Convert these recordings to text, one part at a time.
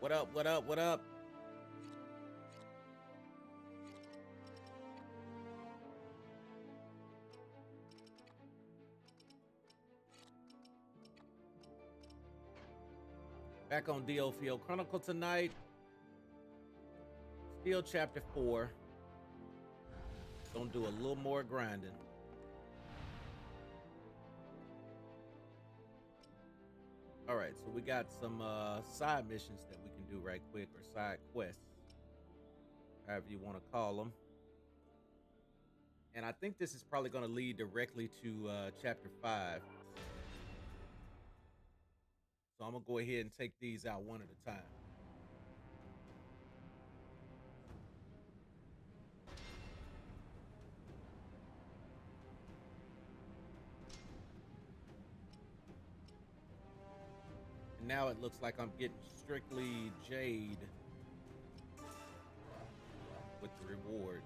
What up? What up? What up? Back on DioField Chronicle tonight. Still chapter 4. Gonna do a little more grinding. All right, so we got some side missions that we can do right quick, or side quests, however you want to call them. And I think this is probably going to lead directly to chapter 5. So I'm going to go ahead and take these out one at a time. And now it looks like I'm getting strictly Jade with the rewards.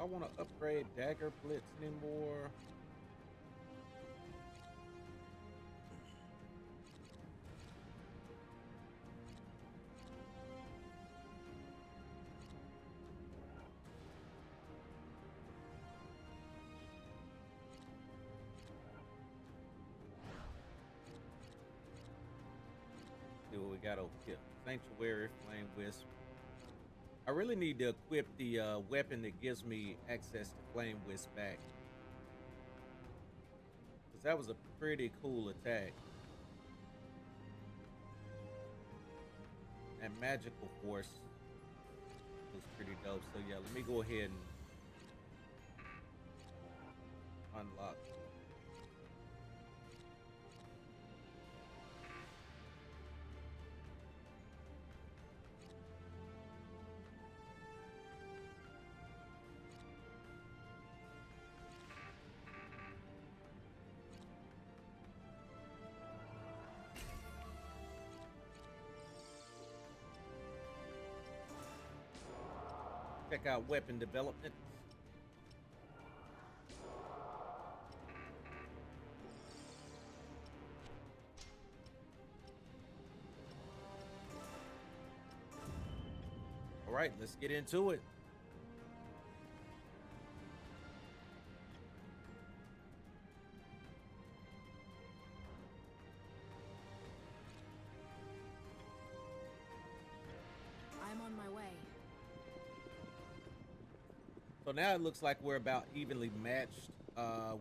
I want to upgrade Dagger Blitz anymore. See what we got over here. Sanctuary, Flame Wisp. I really need to equip the weapon that gives me access to Flame Wisp back, because that was a pretty cool attack. That magical force was pretty dope. So yeah, let me go ahead and unlock. Check out weapon development. All right, let's get into it. I'm on my way. So now it looks like we're about evenly matched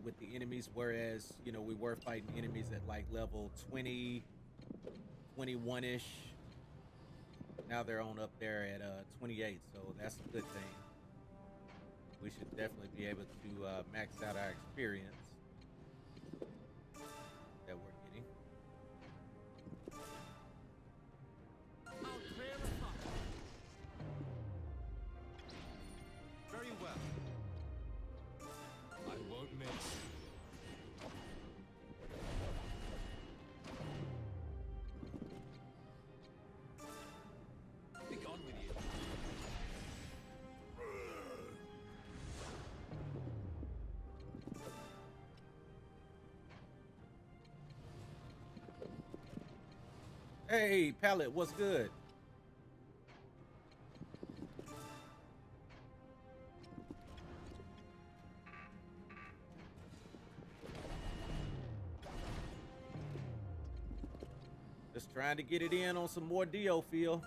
with the enemies, whereas, you know, we were fighting enemies at like level 20, 21-ish. Now they're on up there at 28, so that's a good thing. We should definitely be able to max out our experience that we're getting. I'll clear the fire. Very well. I won't miss. Be gone with you. Hey, Pallet, what's good? Just trying to get it in on some more DioField.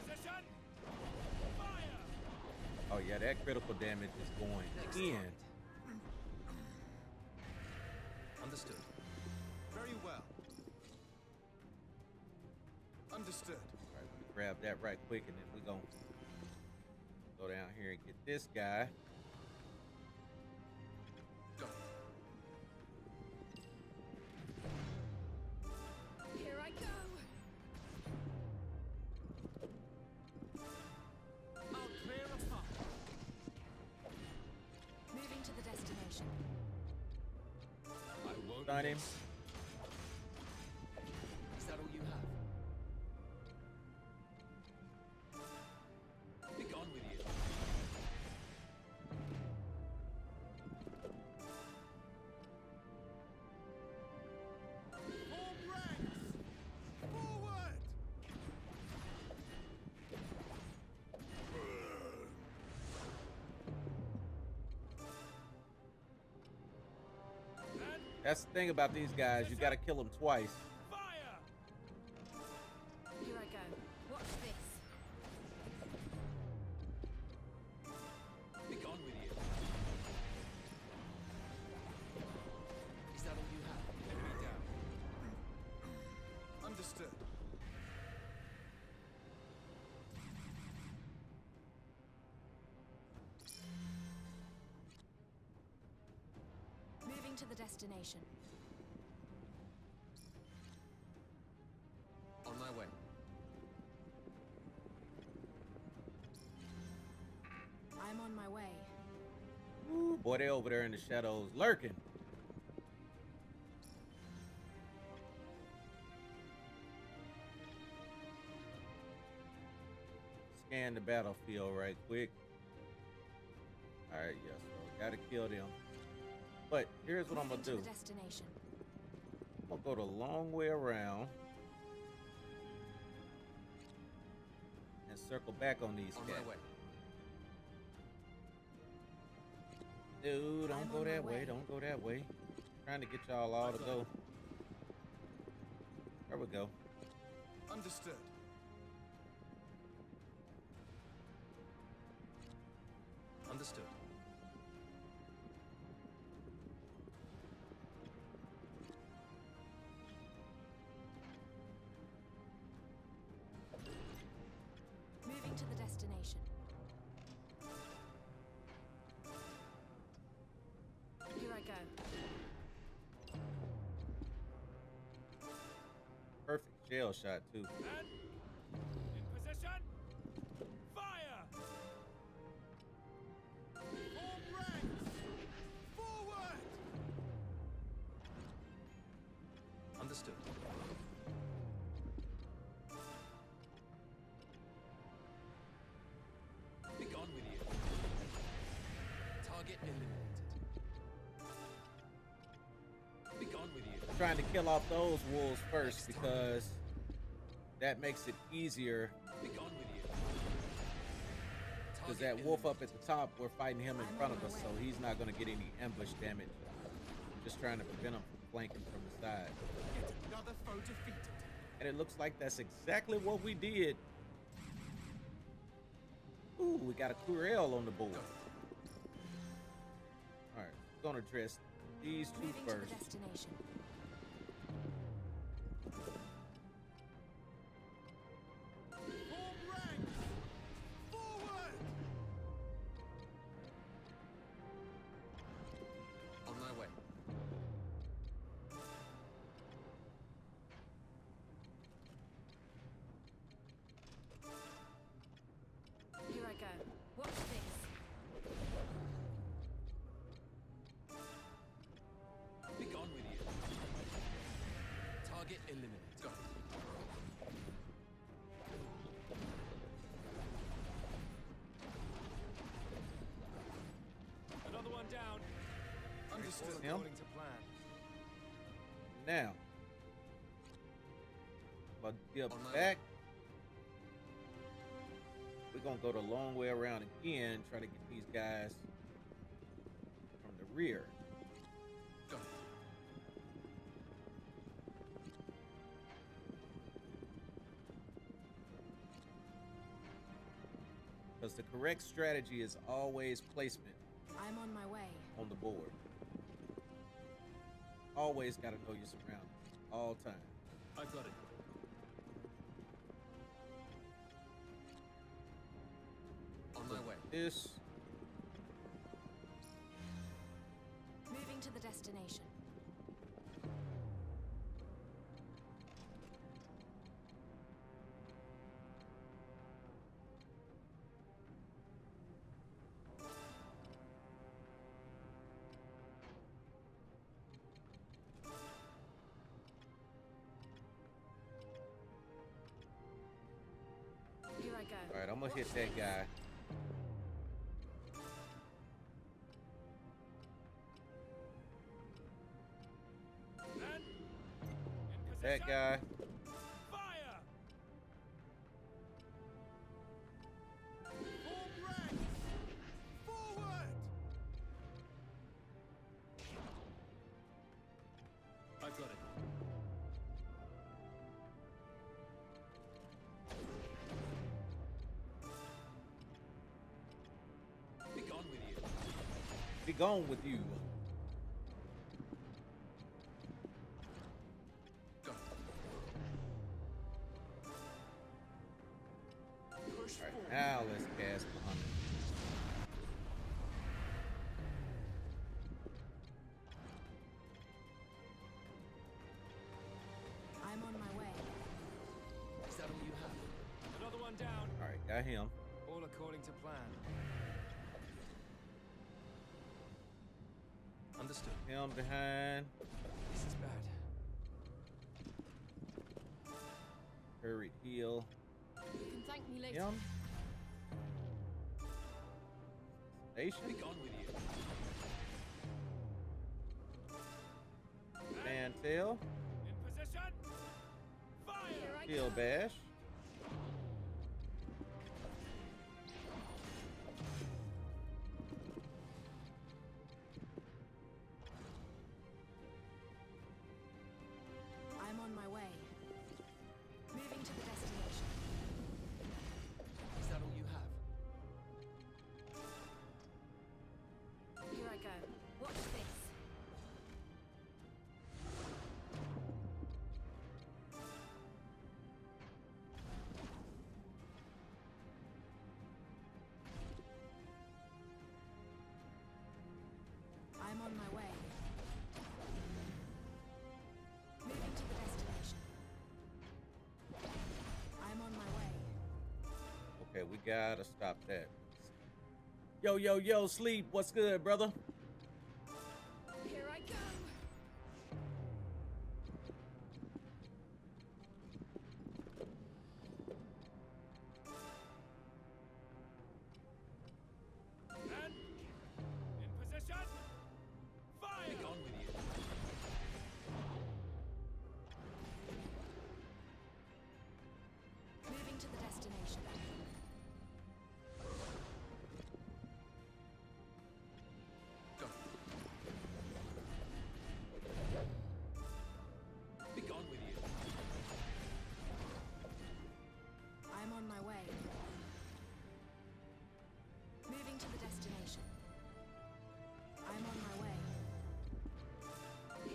Position. Fire. Oh yeah, that critical damage is going in. Understood. Very well. Understood. All right, let me grab that right quick, and then we're gonna go down here and get this guy. Go. stun him. Is that all you have? Be gone with you. Form ranks! Forward! And That's the thing about these guys. You got to kill them twice. fire! Here I go. Watch this. Be gone with you. Is that all you have? Enemy down. Understood. Moving to the destination. On my way. I'm on my way. Ooh, boy, they over there in the shadows lurking. Scan the battlefield right quick. All right, yes, so gotta kill them. But here's what I'm gonna Moving to do. the destination. I'm gonna go the long way around and circle back on these On cats. my way. Dude, don't I'm go on my that way. way. Don't go that way. Trying to get y'all all to go. There we go. Understood. Understood. Moving to the destination. Here I go. Perfect shell shot too. And in position. Fire! Form ranks! Forward! Understood. Be gone with you. Target eliminated. Be gone with you. Trying to kill off those wolves first because that makes it easier. Be gone with you. Because Target that wolf up eliminated. at the top, we're fighting him in I'm front on of my us, so way. he's not going to get any ambush damage. Just trying to prevent him from flanking from the side. Yet another foe defeated. And it looks like that's exactly what we did. Ooh, we got a Curel on the board. All right, we're going to address these two Moving to the first. destination. Form ranks! Forward! On my way. Here I go. Watch this. Be gone with you. Target eliminated. Go. Another one down. Understood. Him. According to plan. Now, but dip On my back. We're going to go the long way around again, try to get these guys from the rear. Go. Because the correct strategy is always placement I'm on my way. on the board. Always got to know your surroundings, all time. I've got it. On my way. This, Moving to the destination. I go. All right, I'm gonna hit Watch that this. guy. Men, in That position. guy. Fire. Form ranks. Forward. I got it. Be gone with you. Be gone with you. Go. Push All right, forward. now let's cast behind. I'm on my way. Is that all you have? Another one down. All right, got him. All according to plan. Understood. Him behind. This is bad. Hurry, heal. You can thank me later. Him. Be Station. gone with you. And tail. In position. Fire. Here I Heal go. bash. I'm on my way. Moving to the destination. Is that all you have? Here I go. Watch this. I'm on my way. Moving to the destination. I'm on my way. Okay, we gotta stop that. Yo, yo, yo, Sleep. What's good, brother? Here I go. Men, in position. Fire. Be gone with you. Moving to the destination. Go. Be gone with you. I'm on my way. Moving to the destination. I'm on my way.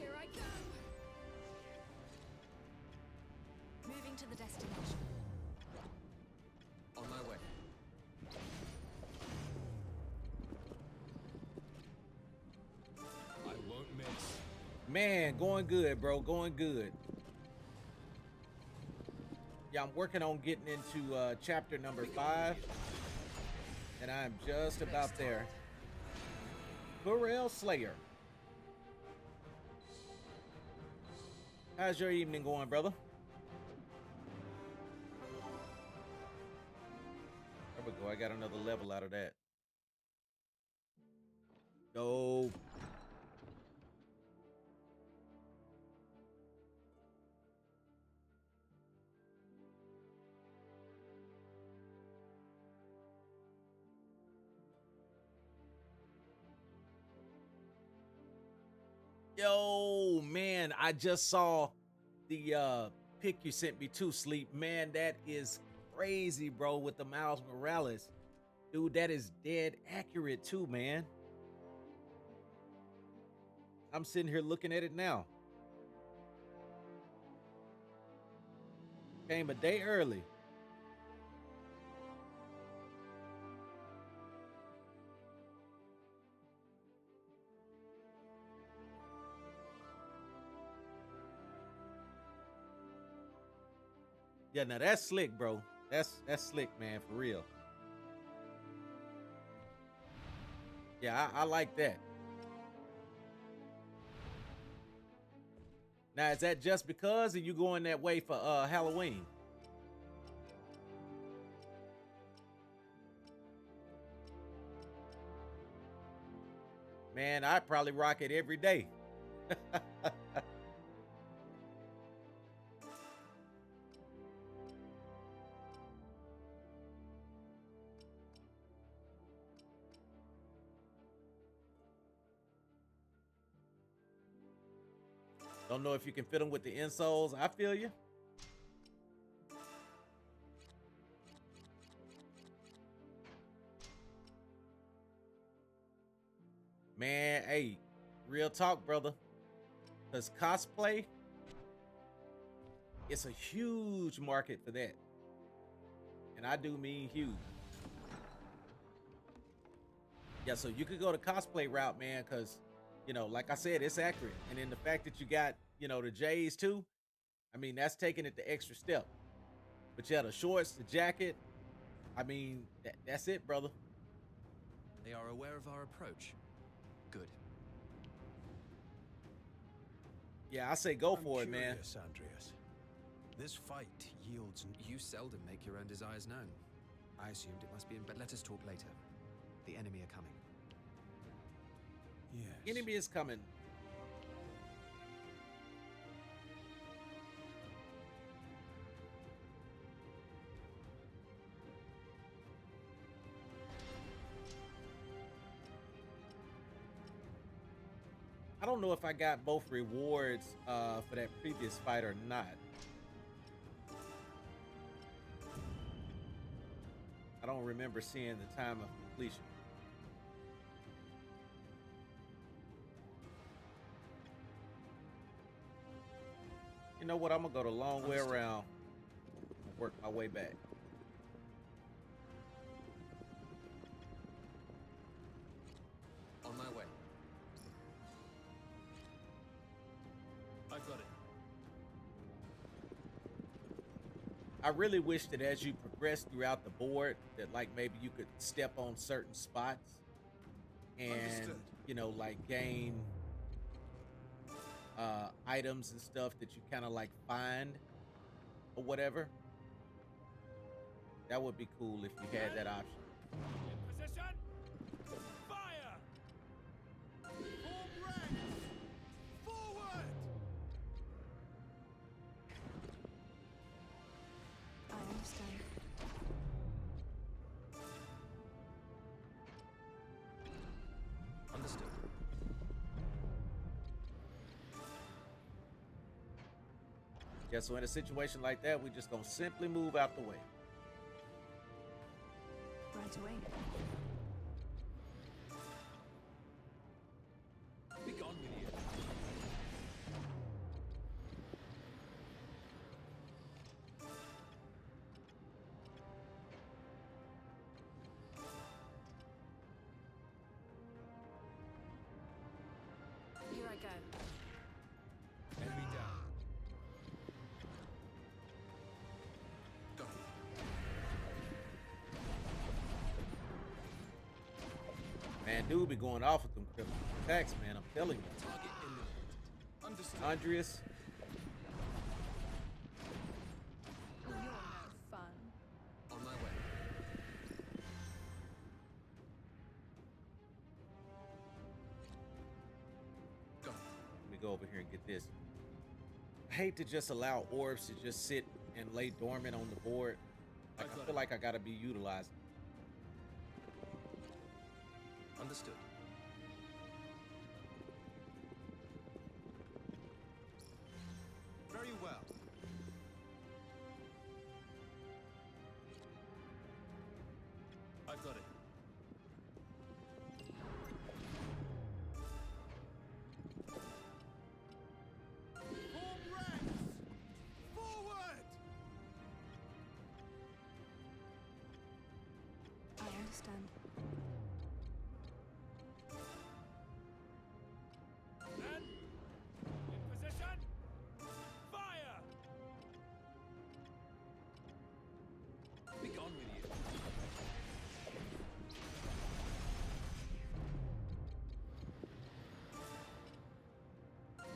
Here I go. Moving to the destination. On my way. I won't miss. Man, going good, bro. Going good. Yeah, I'm working on getting into chapter number 5. And I'm just about there. Burrell Slayer. How's your evening going, brother? There we go. I got another level out of that. Go. Yo, man, I just saw the pic you sent me to, Sleep. Man, that is crazy, bro, with the Miles Morales. Dude, that is dead accurate too, man. I'm sitting here looking at it now. Came a day early. Yeah, now that's slick, bro. That's slick, man, for real. Yeah, I like that. Now, is that just because, or you going that way for Halloween? Man, I'd probably rock it every day. Don't know if you can fit them with the insoles. I feel you. Man, hey, real talk, brother. Because cosplay, it's a huge market for that. And I do mean huge. Yeah, so you could go the cosplay route, man, because, you know, like I said, it's accurate. And then the fact that you got, you know, the J's too, I mean, that's taking it the extra step. But yeah, the shorts, the jacket, I mean, that's it, brother. They are aware of our approach. Good. Yeah, I say go I'm for it, man. curious, Andreas. This fight yields. You seldom make your own desires known. I assumed it must be in, but let us talk later. The enemy are coming. Yes. Enemy is coming. I don't know if I got both rewards for that previous fight or not. I don't remember seeing the time of completion. You know what? I'm gonna go the long way around and work my way back. On my way. I've got it. I really wish that as you progress throughout the board, that like maybe you could step on certain spots and Understood. you know, like gain items and stuff that you kind of like find or whatever. That would be cool if you had that option. In position. Fire. Form ranks. Forward. I understand. Understood. Yeah, so in a situation like that, we just gonna simply move out the way. Right away. Be gone with you. Here I go. Enemy down. Got it. Man, dude be going off with them critical attacks, man. I'm telling you. Target eliminated. Understood. Andreas, You're no fun. On my way. Got it. let me go over here and get this. I hate to just allow orbs to just sit and lay dormant on the board. Like, I feel like I gotta be utilizing. Understood. Very well. I've got it. Form ranks. Forward. I understand. Men, in position. Fire. Be gone with you.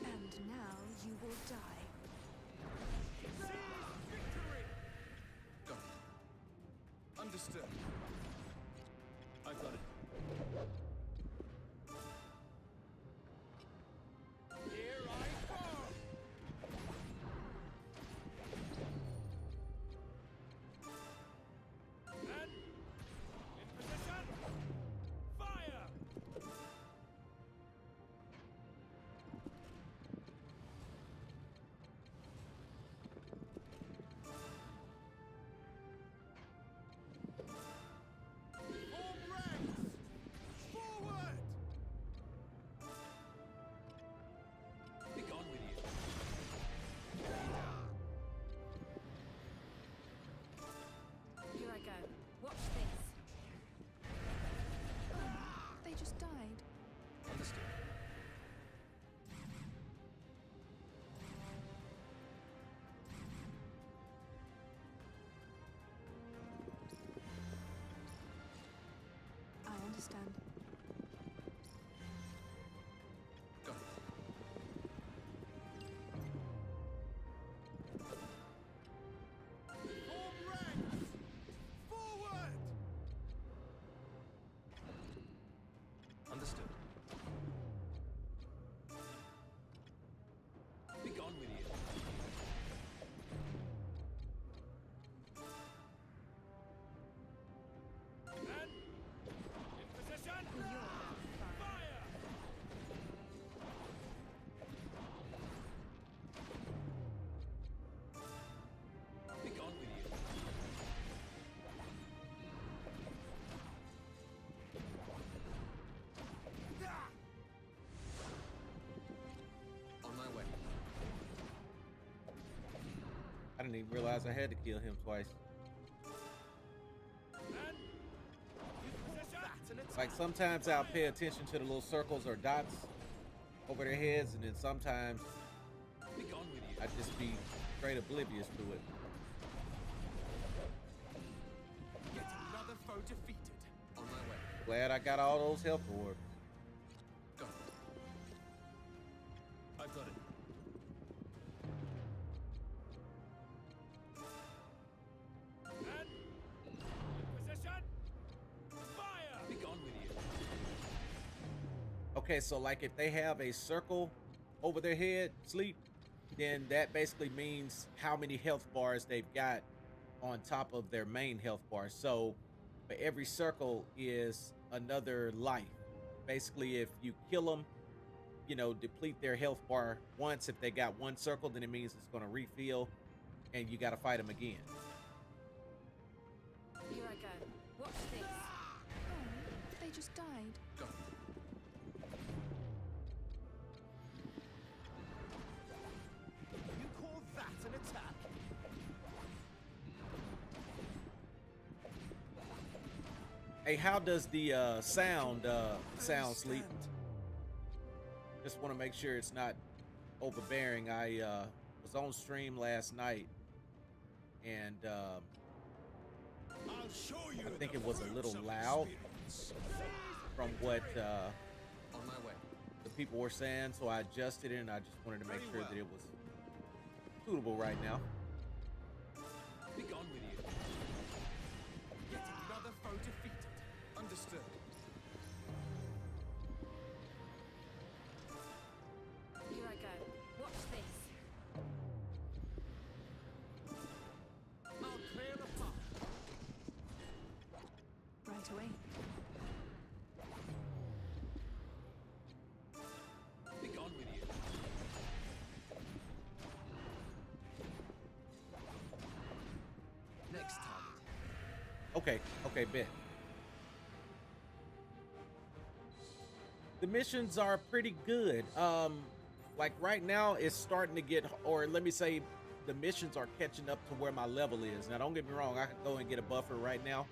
And now you will die. Seize victory. Got it. Understood. I've got it. didn't even realize I had to kill him twice. And in position. Like sometimes I'll pay attention to the little circles or dots over their heads, and then sometimes Be gone with you. I just be straight oblivious to it. Yet another foe defeated. On my way. Glad I got all those health orbs. Go. I've got it. And in position. Fire. Be gone with you. Okay, so like if they have a circle over their head, sleep, then that basically means how many health bars they've got on top of their main health bar. So for every circle is another life. Basically, if you kill them, you know, deplete their health bar once. If they got one circle, then it means it's going to refill and you got to fight them again. Here I go. Watch this. Oh, they just died. Go. You call that an attack? Hey, how does the sound sleep? Just want to make sure it's not overbearing. I was on stream last night, and I'll show you. I think the it was a little fruits of loud experience. from what On my way. the people were saying, so I adjusted it, and I just wanted to make Very sure well. that it was suitable right now. Be gone with you. Yet another foe defeated. Understood. Here I go. Watch this. I'll clear the path. Right away. Be gone with you. Next target. Okay, bet. The missions are pretty good. Like right now it's starting to get, or let me say the missions are catching up to where my level is. Now don't get me wrong, I could go and get a buffer right now.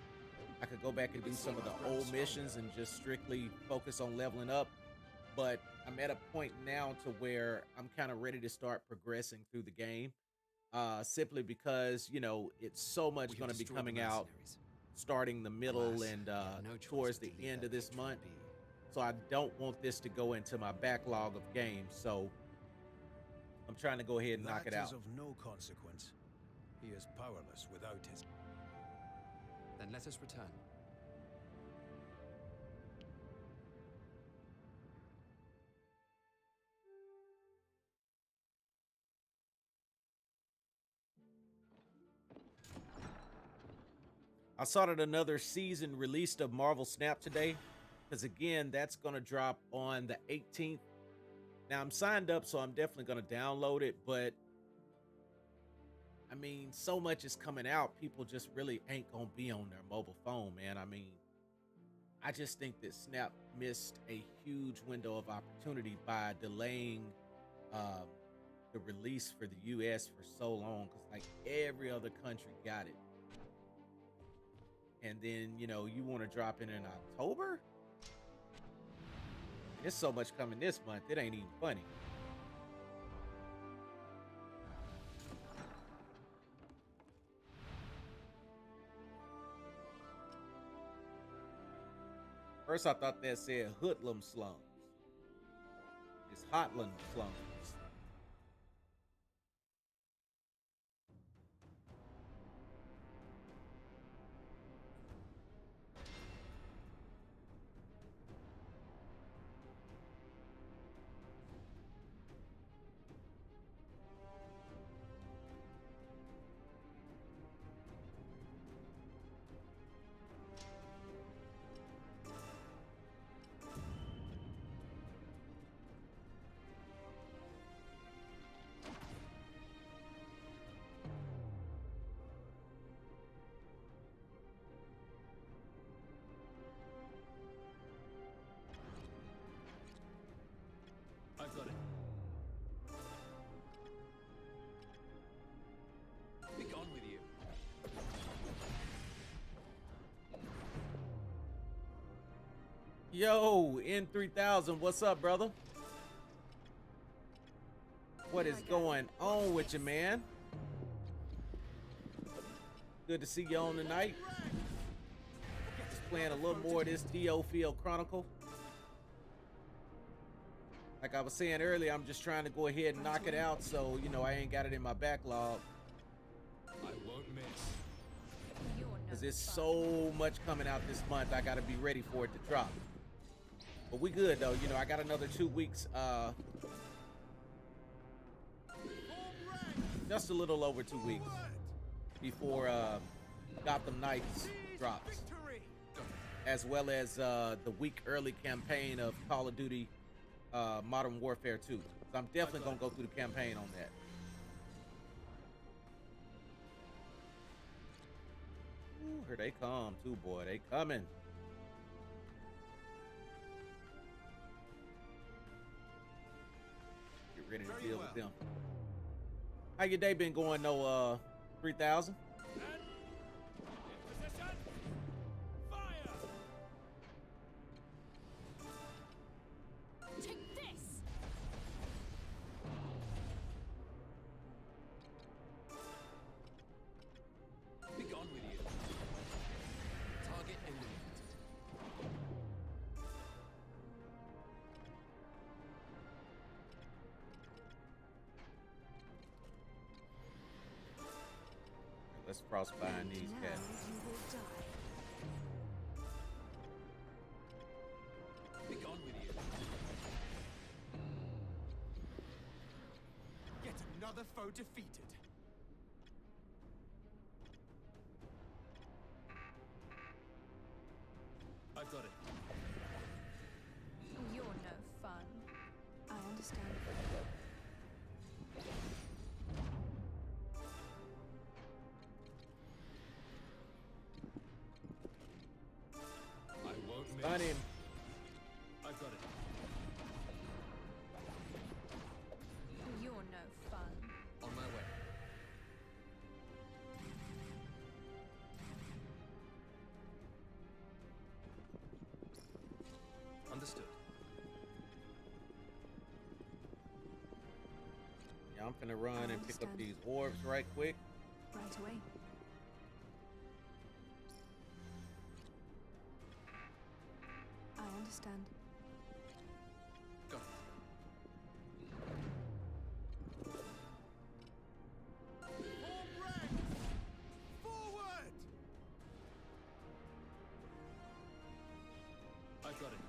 I could go back and do some of the old missions and just strictly focus on leveling up. But I'm at a point now to where I'm kind of ready to start progressing through the game. Simply because, you know, it's so much going to be coming out starting the middle and towards the end of this month. So I don't want this to go into my backlog of games. So I'm trying to go ahead and knock it That out. is of no consequence. He is powerless without his. Then let us return. I saw that another season released of Marvel Snap today, because again, that's going to drop on the 18th. Now I'm signed up, so I'm definitely going to download it, but I mean, so much is coming out. People just really ain't going to be on their mobile phone, man. I mean, I just think that Snap missed a huge window of opportunity by delaying the release for the US for so long, because like every other country got it. And then, you know, you want to drop it in October? There's so much coming this month, it ain't even funny. First, I thought that said Hoodlum Slums. It's Hotland Slums. Yo, N3000, what's up, brother? What is going on with you, man? Good to see you on tonight. Just playing a little more of this DioField Chronicle. Like I was saying earlier, I'm just trying to go ahead and knock it out, so you know I ain't got it in my backlog. I won't miss. Cause there's so much coming out this month, I gotta be ready for it to drop. But we good though, you know, I got another 2 weeks, just a little over 2 weeks before Gotham Knights drops, as well as the week early campaign of Call of Duty Modern Warfare 2. So I'm definitely gonna go through the campaign on that. Ooh, here they come too, boy. They coming. Get ready to deal with them. How your day been going, though, 3000? In position. Fire. Take this! Be gone with you. Target eliminated. Let's cross behind these Now cats. you will die. Be gone with you. Yet another foe defeated. I've got it. You're no fun. I understand. I won't miss. Stun him. I've got it. You're no fun. On my way. Understood. Yeah, I'm finna run and pick up understand. these orbs right quick. Right away. I understand. Got it. Form ranks. Forward. I've got it.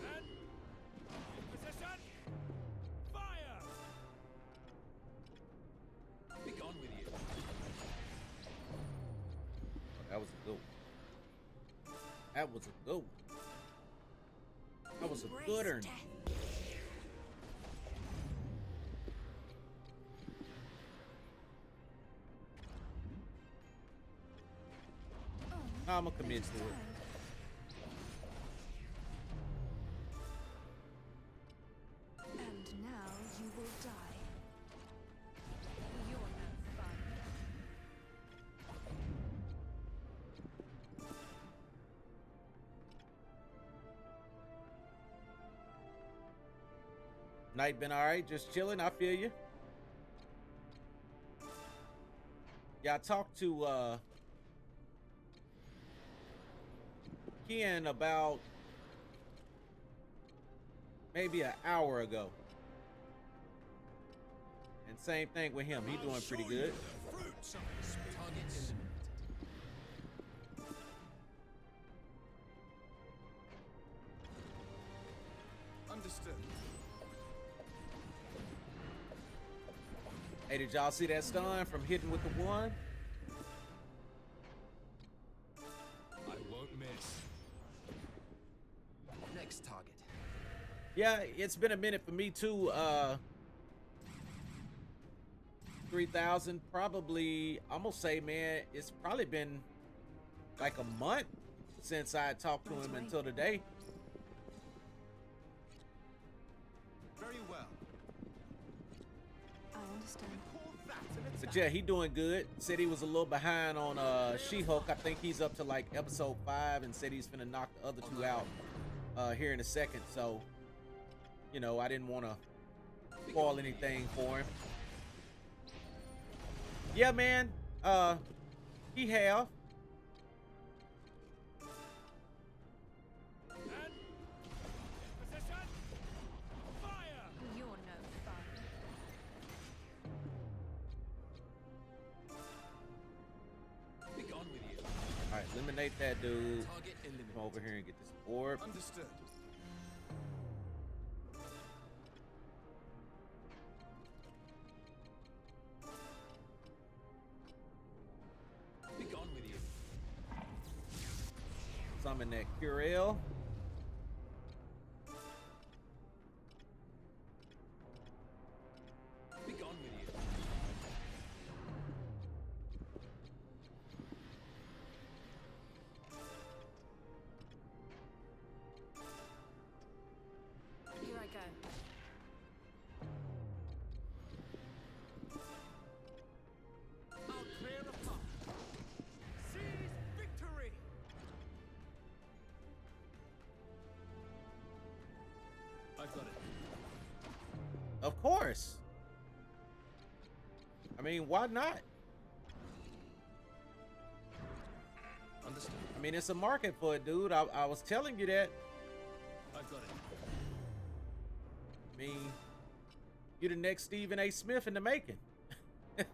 Men. In position. Fire. Be gone with you. That was a good one. That was a good one. That was a good one. Oh, I'm gonna commit to it. died. And now you will die. You're no fun. Night been all right, just chilling. I feel you. Yeah, I talked to Ken about maybe an hour ago, and same thing with him. He's doing pretty good. Fruits of the spirit. Target eliminated. Understood. Hey, did y'all see that stun from hitting with the one? I won't miss. Next target. Yeah, it's been a minute for me too. 3000, probably. I'm gonna say, man, it's probably been like a month since I talked to him until today. Very well. I understand. Call that an But yeah, he doing good. Said he was a little behind on She-Hulk. I think he's up to like episode 5 and said he's finna knock the other 2 out here in a second. So, you know, I didn't want to spoil anything for him. Yeah, man. He have. And in position. Fire. You're no fun. Be gone with you. All right, eliminate that dude. Target eliminated. Come over here and get this orb. Understood. Be gone with you. Summon that Curel. Be gone with you. Here I go. I'll clear the path. Seize victory. I've got it. Of course. I mean, why not? Understood. I mean, it's a market for it, dude. I was telling you that. I've got it. I mean, you're the next Stephen A. Smith in the making. And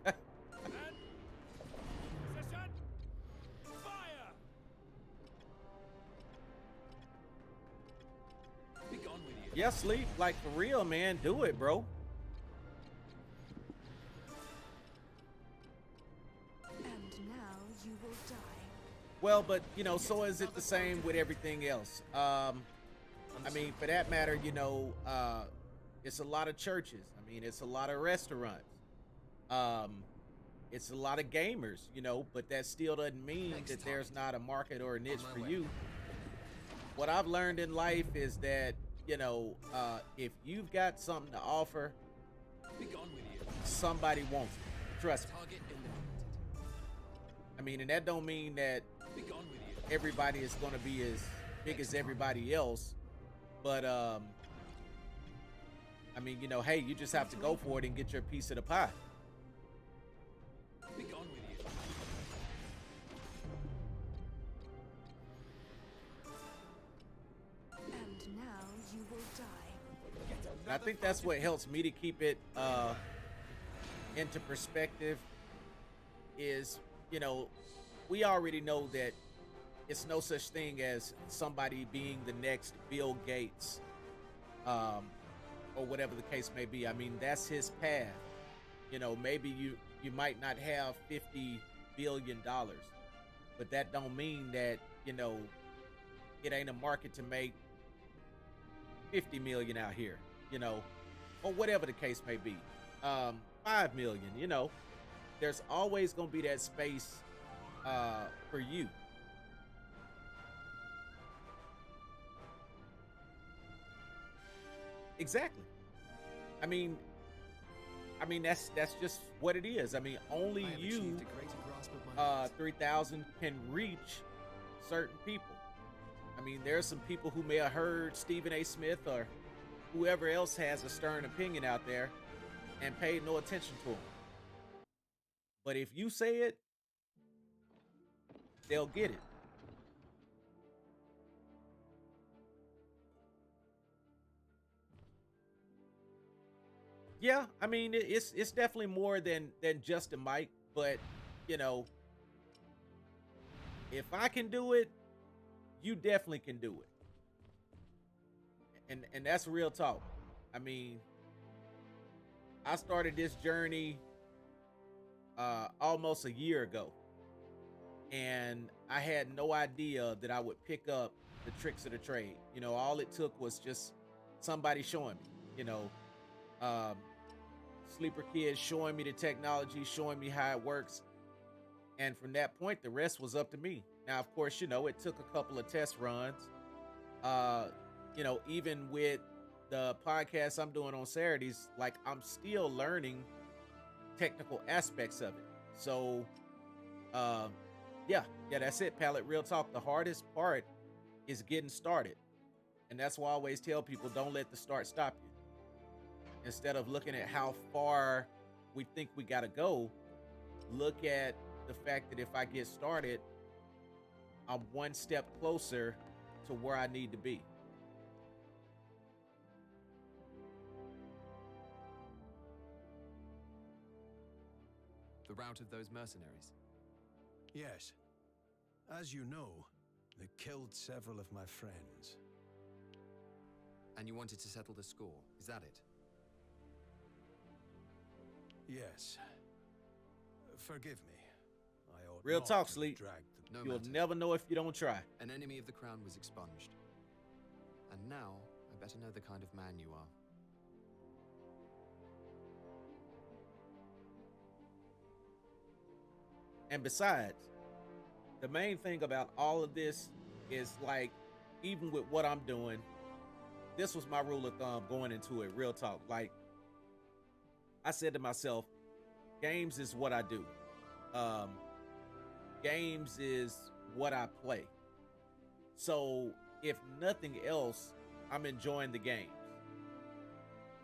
position. Fire. Be gone with you. Yeah, Sleep. Like, for real, man. Do it, bro. And now you will die. Well, but, you know, so is it the same with everything else. I mean, for that matter, you know, it's a lot of churches. I mean, it's a lot of restaurants. It's a lot of gamers, you know, but that still doesn't mean that there's not a market or a niche for you. What I've learned in life is that, you know, if you've got something to offer, Be gone with you. somebody wants it. Trust me. Target eliminated. I mean, and that don't mean that Be gone with you. everybody is going to be as big as everybody else, but I mean, you know, hey, you just have to go for it and get your piece of the pie. Be gone with you. And now you will die. And I think that's what helps me to keep it into perspective is, you know, we already know that it's no such thing as somebody being the next Bill Gates, or whatever the case may be. I mean, that's his path. You know, maybe you might not have $50 billion, but that don't mean that, you know, it ain't a market to make 50 million out here, you know, or whatever the case may be. 5 million, you know, there's always going to be that space for you. Exactly. I mean that's just what it is. I mean, only I have you, achieved a greater grasp of my 3000 can reach certain people. I mean, there are some people who may have heard Stephen A. Smith or whoever else has a stern opinion out there and paid no attention to him. But if you say it, they'll get it. Yeah, I mean, it's definitely more than just a mic, but you know, if I can do it, you definitely can do it. And that's real talk. I mean, I started this journey almost a year ago, and I had no idea that I would pick up the tricks of the trade. You know, all it took was just somebody showing me, you know, Sleeper Kids showing me the technology, showing me how it works. And from that point, the rest was up to me. Now, of course, you know, it took a couple of test runs. You know, even with the podcast I'm doing on Saturdays, like I'm still learning technical aspects of it. So, um, yeah, that's it, Palette. Real talk. The hardest part is getting started, and that's why I always tell people, don't let the start stop you. Instead of looking at how far we think we gotta go, look at the fact that if I get started, I'm one step closer to where I need to be. The route of those mercenaries. Yes. As you know, they killed several of my friends. And you wanted to settle the score, is that it? Yes. Forgive me. I ought Real not talk, to have Sleep. dragged the... No You'll matter. never know if you don't try. An enemy of the crown was expunged. And now, I better know the kind of man you are. And besides, the main thing about all of this is, like, even with what I'm doing, this was my rule of thumb going into it. Real talk. Like, I said to myself, games is what I do. Games is what I play. So if nothing else, I'm enjoying the games.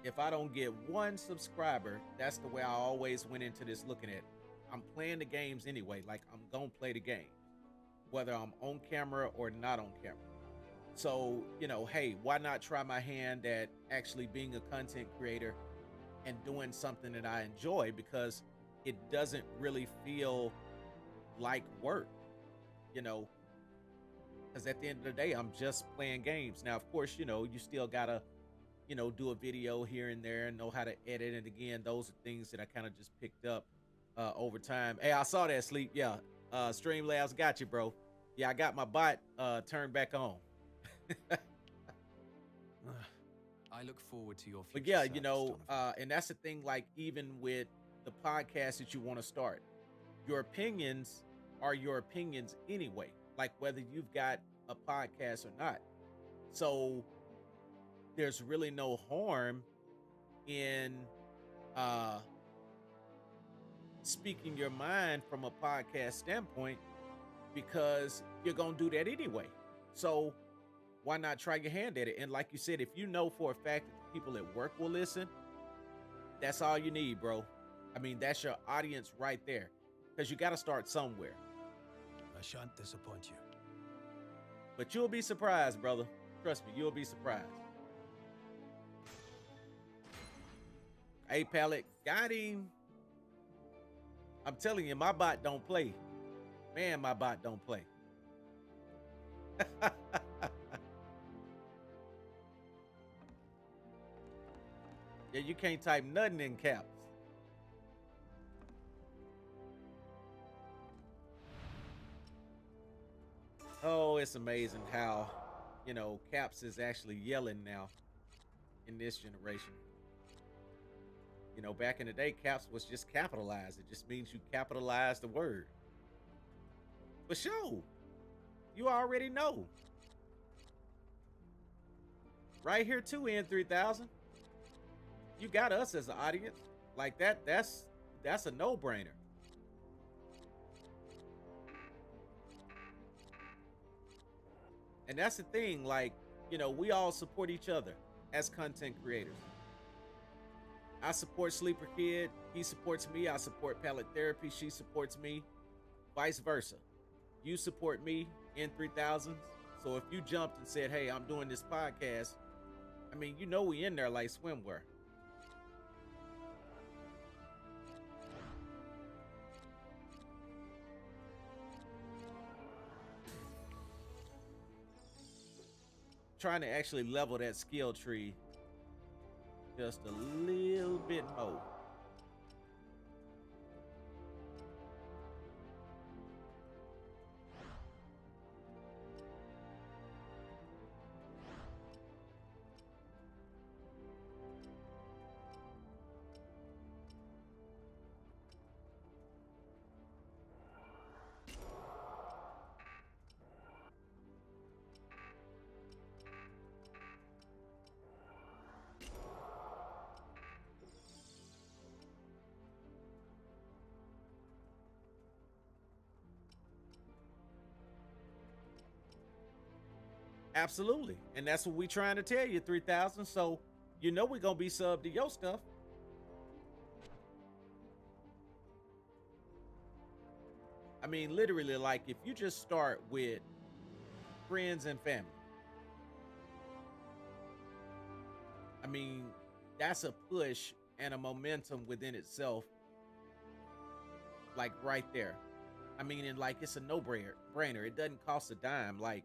If I don't get one subscriber, that's the way I always went into this looking at it. I'm playing the games anyway. Like, I'm gonna play the game, whether I'm on camera or not on camera. So, you know, hey, why not try my hand at actually being a content creator and doing something that I enjoy, because it doesn't really feel like work, you know, because at the end of the day, I'm just playing games. Now, of course, you know, you still gotta, you know, do a video here and there and know how to edit. And again, those are things that I kind of just picked up over time. Hey, I saw that, Sleep. Yeah, Streamlabs got you, bro. Yeah, I got my bot turned back on. I look forward to your future. But yeah, you service, know, Donovan. and that's the thing, like, even with the podcast that you want to start, your opinions are your opinions anyway, like whether you've got a podcast or not. So there's really no harm in speaking your mind from a podcast standpoint, because you're gonna do that anyway. So why not try your hand at it? And like you said, if you know for a fact that the people at work will listen, that's all you need, bro. I mean, that's your audience right there, because you got to start somewhere. I shan't disappoint you. But you'll be surprised, brother. Trust me, you'll be surprised. Hey, Pallet, got him. I'm telling you, my bot don't play. Man, my bot don't play. Yeah, you can't type nothing in caps. Oh, it's amazing how, you know, caps is actually yelling now in this generation. You know, back in the day, caps was just capitalized. It just means you capitalize the word. For sure. You already know. Right here too, N3000. You got us as an audience. Like that's a no-brainer. And that's the thing, like, you know, we all support each other as content creators. I support Sleeper Kid, he supports me. I support Palette Therapy, she supports me. Vice versa. You support me, N3000s. So if you jumped and said, hey, I'm doing this podcast, I mean, you know we in there like swimwear. Trying to actually level that skill tree just a little bit more. Absolutely. And that's what we trying to tell you, 3000. So, you know we're going to be subbed to your stuff. I mean, literally, like, if you just start with friends and family, I mean, that's a push and a momentum within itself, like, right there. I mean, and, like, it's a no-brainer. It doesn't cost a dime. Like,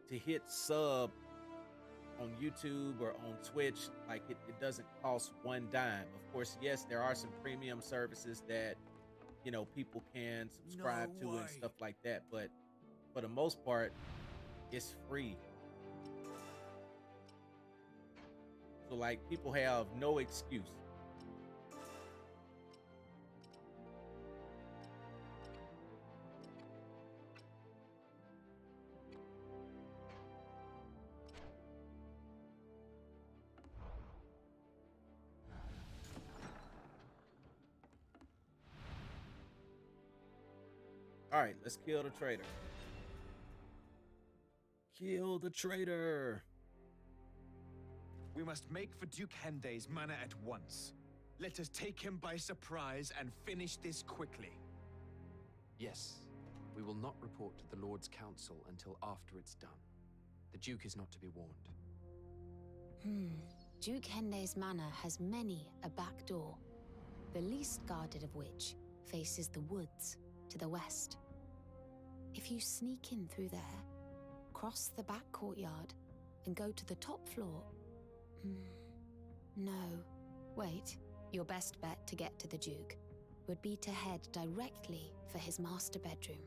to hit sub on YouTube or on Twitch, like, it doesn't cost one dime. Of course, yes, there are some premium services that, you know, people can subscribe No to and way. stuff like that, but for the most part, it's free. So, like, people have no excuse. All right, let's kill the traitor. Kill the traitor. We must make for Duke Hende's manor at once. Let us take him by surprise and finish this quickly. Yes, we will not report to the Lord's Council until after it's done. The Duke is not to be warned. Duke Hende's manor has many a back door, the least guarded of which faces the woods to the west. If you sneak in through there, cross the back courtyard, and go to the top floor... No. Wait. Your best bet to get to the Duke would be to head directly for his master bedroom.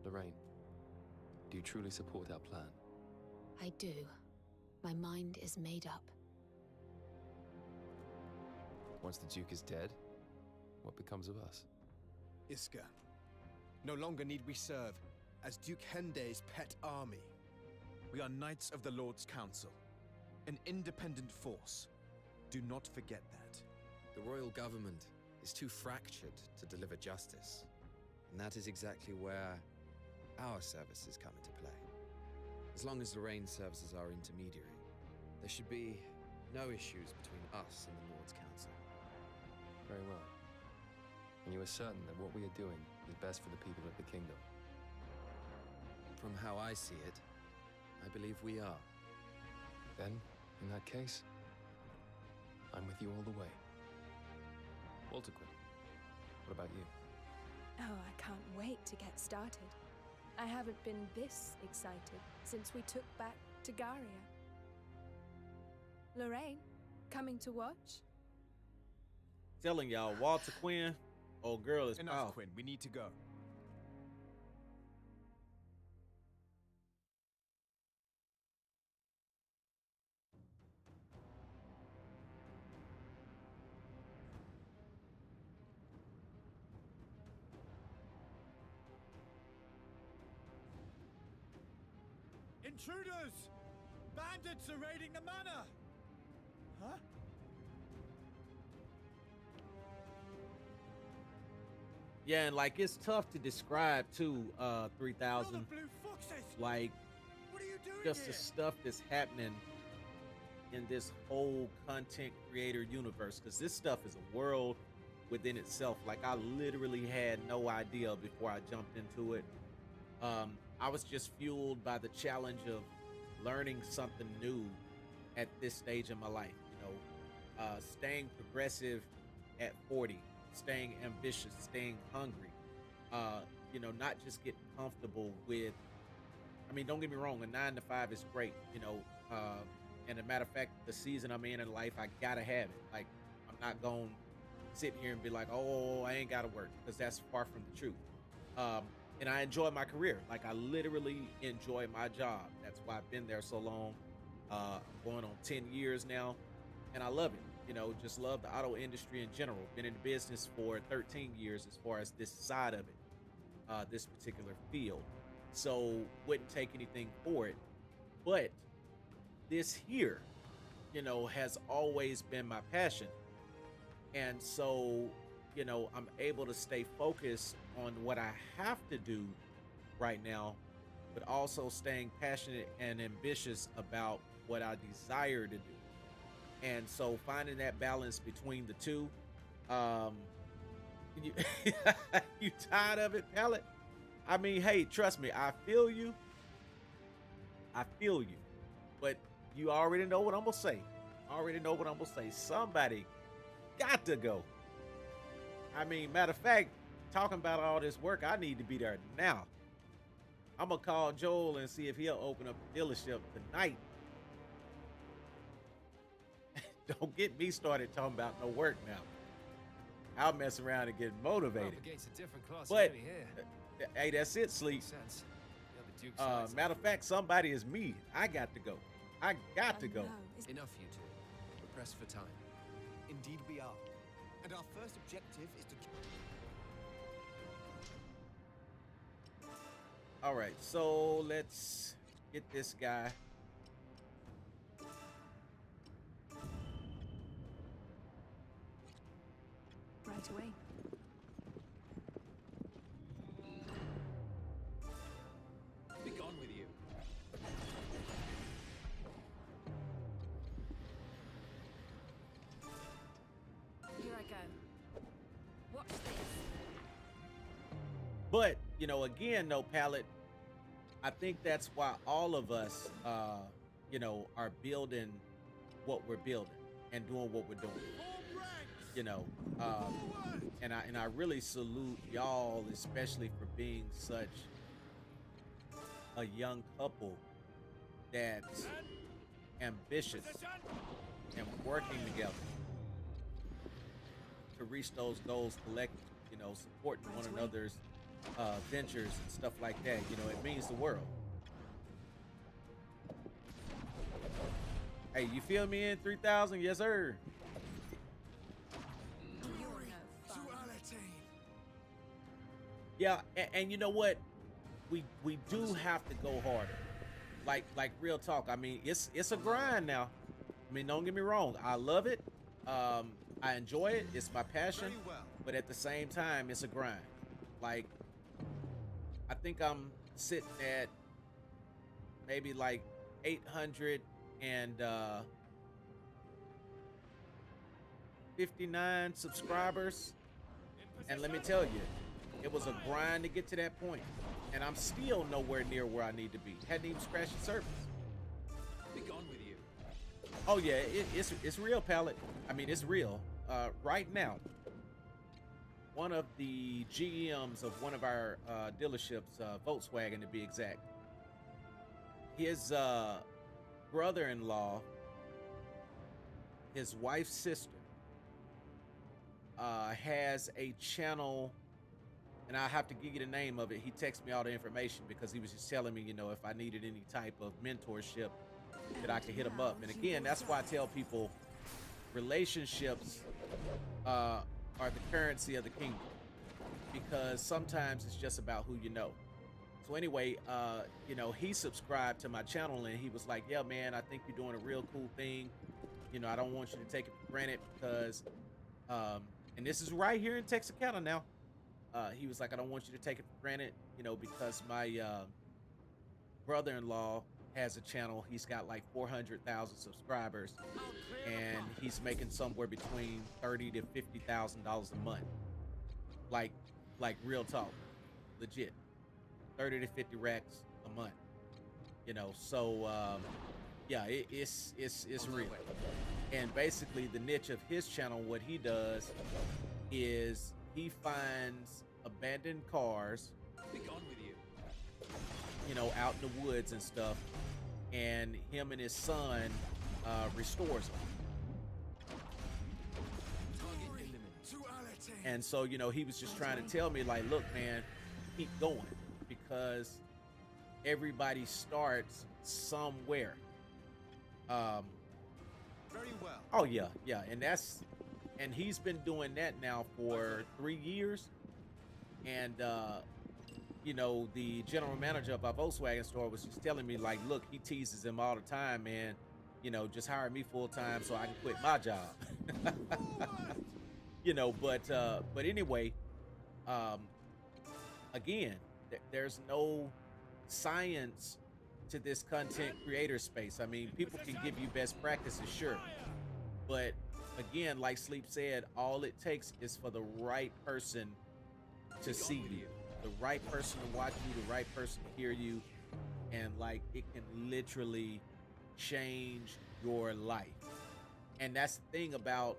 Lorraine, do you truly support our plan? I do. My mind is made up. Once the Duke is dead, what becomes of us? Iska, no longer need we serve as Duke Hende's pet army. We are Knights of the Lord's Council, an independent force. Do not forget that. The royal government is too fractured to deliver justice. And that is exactly where our services come into play. As long as Lorraine serves as our intermediary, there should be no issues between us and the Lord's Council. Very well. And you are certain that what we are doing is best for the people of the kingdom? From how I see it, I believe we are. Then, in that case, I'm with you all the way. Walter Quinn, what about you? Oh, I can't wait to get started. I haven't been this excited since we took back Tagaria. Lorraine, coming to watch? Telling y'all, Walter Quinn, old girl is Enough, powerful. Quinn. We need to go. Intruders! Bandits are raiding the manor! Huh? Yeah, and like it's tough to describe too, You're the 3000. Blue Foxes! Like What are you doing just here? the stuff that's happening in this whole content creator universe, because this stuff is a world within itself. Like I literally had no idea before I jumped into it. I was just fueled by the challenge of learning something new at this stage in my life. You know, staying progressive at 40, staying ambitious, staying hungry. You know, not just getting comfortable with. I mean, don't get me wrong, a 9 to 5 is great. You know, and a matter of fact, the season I'm in life, I gotta have it. Like, I'm not gonna sit here and be like, oh, I ain't gotta work, because that's far from the truth. And I enjoy my career. Like I literally enjoy my job. That's why I've been there so long. I'm going on 10 years now, and I love it. You know, just love the auto industry in general. Been in the business for 13 years as far as this side of it, this particular field. So wouldn't take anything for it. But this here, you know, has always been my passion. And so, you know, I'm able to stay focused on what I have to do right now but also staying passionate and ambitious about what I desire to do. And so finding that balance between the two, um, you, you tired of it, Pallet? I mean, hey, trust me, I feel you. I feel you. But you already know what I'm gonna say. Already know what I'm gonna say. Somebody got to go. I mean, matter of fact, talking about all this work, I need to be there now. I'm gonna call Joel and see if he'll open up the dealership tonight. Don't get me started talking about no work now. I'll mess around and get motivated. Propagate's a different class But of enemy here. hey, that's it, Sleep. Makes sense. Yeah, the Duke's sides Matter are- of fact, somebody is me. I got to go. I got to go. No, it's Enough, you two. We're pressed for time. Indeed we are. And our first objective is to... All right, so let's get this guy. right away. Be gone with you. Here I go. Watch this. But, you know, again, no Palette, I think that's why all of us, you know, are building what we're building and doing what we're doing. You know, and I really salute y'all, especially for being such a young couple that's ambitious and working together to reach those goals collectively. You know, supporting one another's ventures and stuff like that. You know, it means the world. Hey, you feel me in 3,000? Yes, sir. Yeah, and you know what? We do have to go harder. Like real talk. I mean, it's a grind now. I mean, don't get me wrong. I love it. I enjoy it. It's my passion. But at the same time, it's a grind. Like, I think I'm sitting at maybe like 859 subscribers. And let me tell you, it was a grind to get to that point. And I'm still nowhere near where I need to be. Hadn't even scratched the surface. Be gone with you. Oh yeah, it's real, Palette. I mean, it's real. Right now, one of the GMs of one of our dealerships, Volkswagen to be exact, his brother-in-law, his wife's sister, has a channel, and I have to give you the name of it. He texted me all the information because he was just telling me, you know, if I needed any type of mentorship, that I could hit him up. And again, that's why I tell people relationships are the currency of the kingdom, because sometimes it's just about who you know. So anyway, you know, he subscribed to my channel and he was like, yeah, man, I think you're doing a real cool thing. You know, I don't want you to take it for granted because, and this is right here in Texarkana now. He was like, I don't want you to take it for granted, you know, because my brother-in-law has a channel. He's got like 400,000 subscribers, and he's making somewhere between $30,000 to $50,000 a month. Like real talk, legit, 30 to 50 racks a month. You know, so yeah, it's real. And basically, the niche of his channel, what he does is he finds abandoned cars, Be gone with you. you know, out in the woods and stuff, and him and his son restores them. And so, you know, he was just trying to tell me, like, look, man, keep going, because everybody starts somewhere. Very well. Oh yeah, and he's been doing that now for 3 years. And you know, the general manager of our Volkswagen store was just telling me, like, look, he teases him all the time, man. You know, just hire me full time so I can quit my job. You know, but anyway, again, there's no science to this content creator space. I mean, people can give you best practices, sure, but again, like Sleep said, all it takes is for the right person to see you, the right person to watch you, the right person to hear you, and like it can literally change your life. And that's the thing about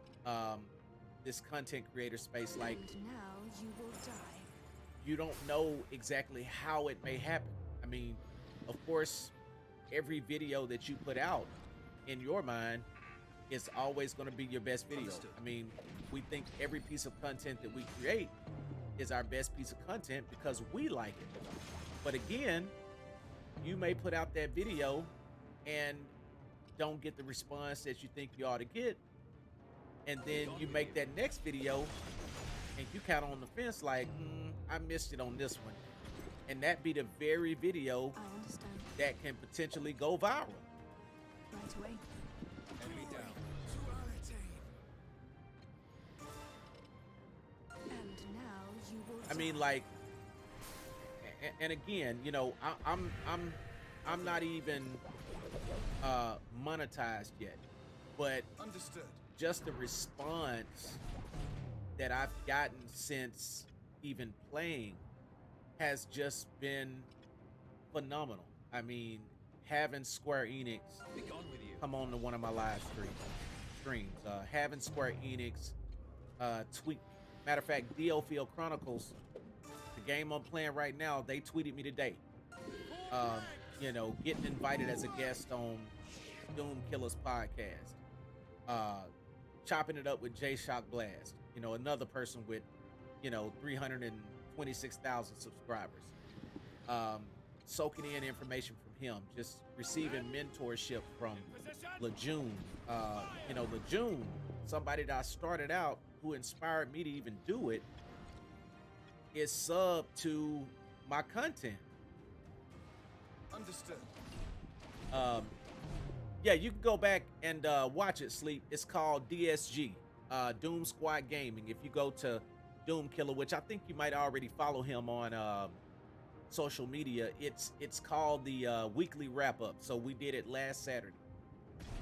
this content creator space. Like, And now you will die. you don't know exactly how it may happen. I mean, of course, every video that you put out in your mind is always going to be your best video. Understood. I mean, we think every piece of content that we create is our best piece of content because we like it. But again, you may put out that video and don't get the response that you think you ought to get. And then you make that next video and you kind of on the fence like, I missed it on this one. And that be the very video I understand. that can potentially go viral. Right away. Enemy down. And now you will I mean, die. like, and again, you know, I'm not even monetized yet, but Understood. just the response that I've gotten since even playing has just been phenomenal. I mean, having Square Enix Be gone with you. come on to one of my live streams, having Square Enix tweet. Matter of fact, DioField Chronicles, the game I'm playing right now, they tweeted me today. You know, getting invited as a guest on Doom Killers podcast. Chopping it up with J Shock Blast. You know, another person with, you know, 326,000 subscribers. Soaking in information from him, just receiving mentorship from Lejeune. You know, Lejeune, somebody that I started out who inspired me to even do it, is sub to my content. Understood. Yeah, you can go back and watch it, Sleep. It's called DSG, Doom Squad Gaming. If you go to Doom Killer, which I think you might already follow him on social media, it's called the weekly wrap up. So we did it last Saturday.